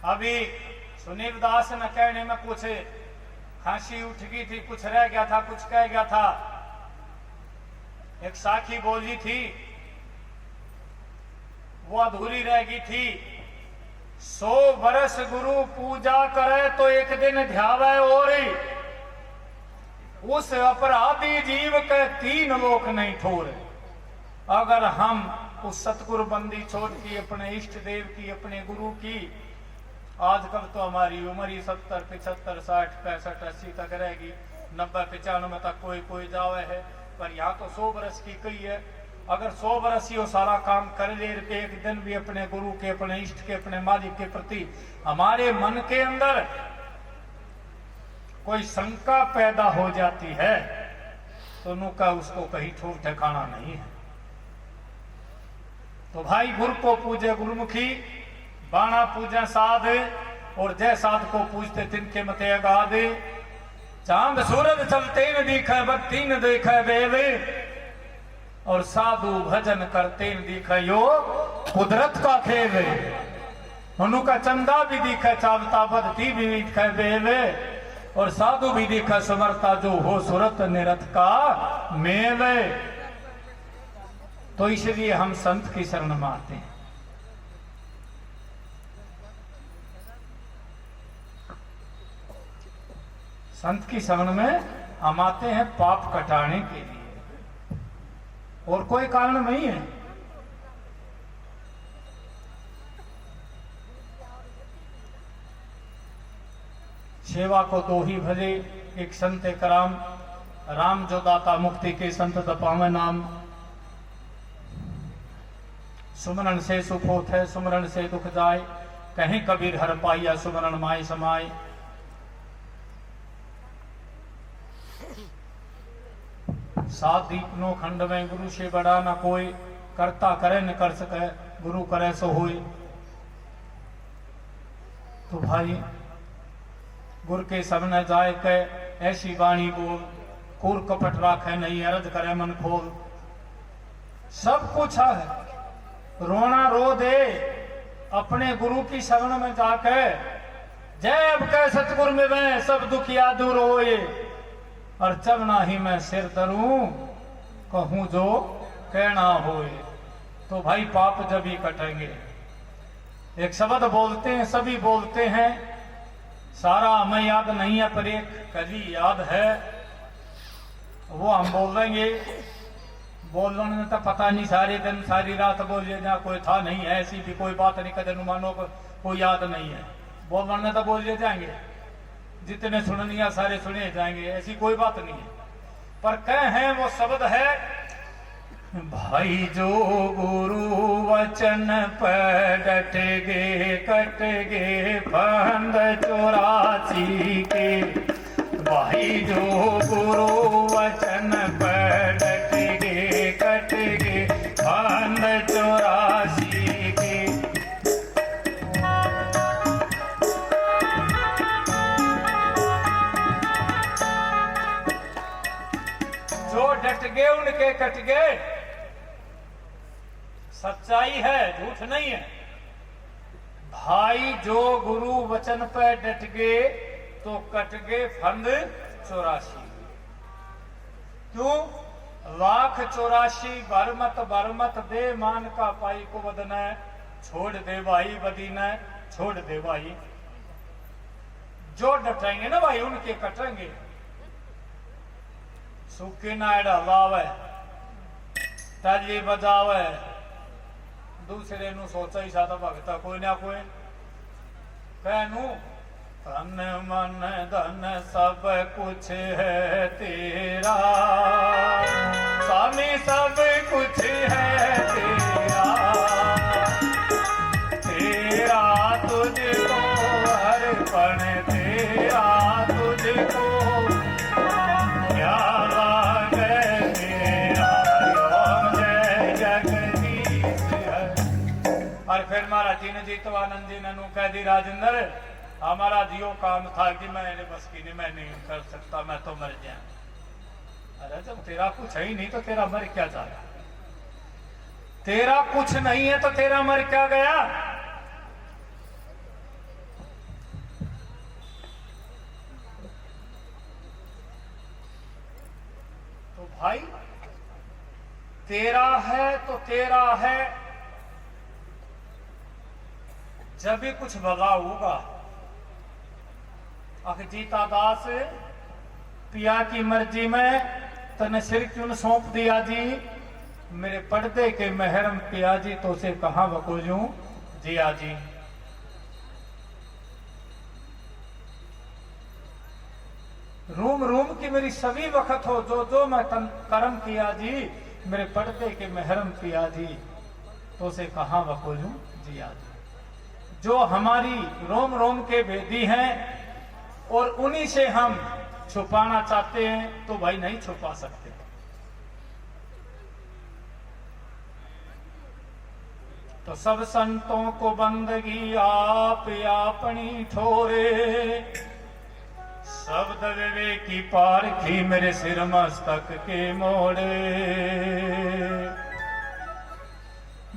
अभी सुनील दास ने कहने में कुछ खांसी उठ गई थी, कुछ रह गया था, कुछ कह गया था। एक साखी बोली थी वो अधूरी रह गई थी। 100 बरस गुरु पूजा करे तो एक दिन ध्यावे और उस अपराधी जीव के 3 लोक नहीं ठोरे। अगर हम उस सतगुरु बंदी छोड़ की, अपने इष्ट देव की, अपने गुरु की, आजकल तो हमारी उम्र ही 70, 75, 60, 65, 80 तक रहेगी, 90, 95 तक कोई कोई जावे है, पर यहाँ तो 100 बरस की कही है। अगर 100 बरस ही वो सारा काम कर ले, एक दिन भी अपने गुरु के, अपने इष्ट के, अपने मालिक के प्रति हमारे मन के अंदर कोई शंका पैदा हो जाती है, तो उनका उसको कहीं ठोक ठिकाना नहीं है। तो भाई गुरु को पूजे गुरुमुखी, बाणा पूजे साध, और जय साध को पूजते तिनके मते अगाध। चांद सूरज चलते न दिखे, बत्ती न देखे देवे, और साधु भजन करते न दिखे यो कुदरत का खेल। उनका चंदा भी दिखे, चावता बदती भी दिखे देवे, और साधु भी दिखे समर्था जो हो सुरत निरत का मेव। तो इसलिए हम संत की शरण में आते हैं। संत की शरण में हम आते हैं पाप कटाने के लिए, और कोई कारण नहीं है। सेवा को दो ही भले, एक संत एक राम, राम जो दाता मुक्ति के, संत दपावे नाम। सुमरण से सुख होत है, सुमरण से दुख जाए, कहीं कबीर हर पाइया, सुमरण माय समाय। सात दीपनो खंड में गुरु से बड़ा न कोई, करता करे न कर सके, गुरु करे सो होई। तो भाई गुरु के सबने जाए के ऐसी वाणी बोल, कूर कपट राखे नहीं, अरज करे मन खोल। सब कुछ है, रोना रो दे, अपने गुरु की शरण में जाके जय अब कह सतगुरु में मैं सब दुखिया दूर होए, और चलना ही मैं सिर धरूं, कहूं जो कहना होए। तो भाई पाप जब ही कटेंगे। एक शब्द बोलते हैं, सभी बोलते हैं, सारा हमें याद नहीं है, पर एक कली याद है, वो हम बोल देंगे। बोलने में तो पता नहीं, सारे दिन सारी रात बोलिए, जहाँ कोई था नहीं है, ऐसी भी कोई बात नहीं, कदर मानो कोई याद नहीं है, बोलने तो बोलिए जाएंगे, जितने सुननिया सारे सुने जाएंगे, ऐसी कोई बात नहीं है। पर कह है वो शब्द है, भाई जो गुरु वचन पर डट गे, कट गे फंद 84 के। भाई जो गुरु वचन पर डट गे, कट गे फंद 84 के। जो डट गए उनके कट गए, सच्चाई है, झूठ नहीं है। भाई जो गुरु वचन पे डट गए तो कट गए फंद 84। क्यों? लाख 84 बरमत दे मान का पाई को वदन छोड़ दे भाई बदीन छोड़ दे भाई। जो डटेंगे ना भाई उनके कटेंगे। सूखे नायड़ा लावे ताली बजावे दूसरे नु सोचा ही साता भगता कोई ना कोई कहनू तन मन धन सब कुछ है तेरा स्वामी सब कुछ है तेरा तेरा तुझको अर्पण तेरा तुझको क्या लागे मेरा ओम जय जगदीश है। और फिर महाराज जी ने जीतवानंद जी ने कह दी राजेंद्र हमारा जियो काम था कि मैं बस की नहीं मैं नहीं कर सकता मैं तो मर गया। अरे जब तेरा कुछ है ही नहीं तो तेरा मर क्या जाएगा? तेरा कुछ नहीं है तो तेरा मर क्या गया? तो भाई तेरा है तो तेरा है जब भी कुछ भला होगा। जीता दास पिया की मर्जी में तने सिर क्यों सौंप दिया जी मेरे पर्दे के महरम पिया जी तो से कहां वकोजूं जिया जी। रूम रूम की मेरी सभी वक्त हो जो जो मैं कर्म किया जी मेरे पर्दे के महरम पिया जी तो से कहां वकोजूं जिया जी। जो हमारी रोम रोम के भेदी हैं और उन्हीं से हम छुपाना चाहते हैं तो भाई नहीं छुपा सकते। तो सब संतों को बंदगी आप अपनी ठोरे शब्द विवेकी पारखी मेरे सिर मस्तक के मोड़े।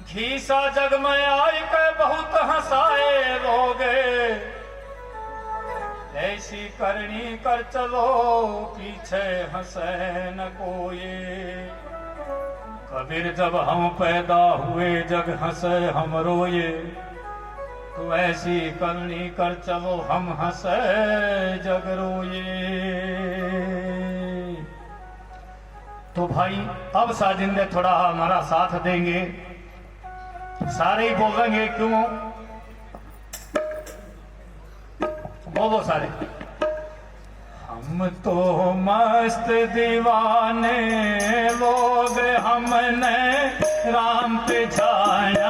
घीसा जग में आय के बहुत हंसाए लोगे ऐसी करनी कर चलो पीछे हंसे न कोई। कबीर जब हम पैदा हुए जग हंसे हम रोए तो ऐसी करनी कर चलो हम हंसे जग रोए। तो भाई अब साजिंदे थोड़ा हमारा साथ देंगे सारे ही बोलेंगे क्यों बोलो सारे। हम तो मस्त दीवाने लोग हमने राम पे छाया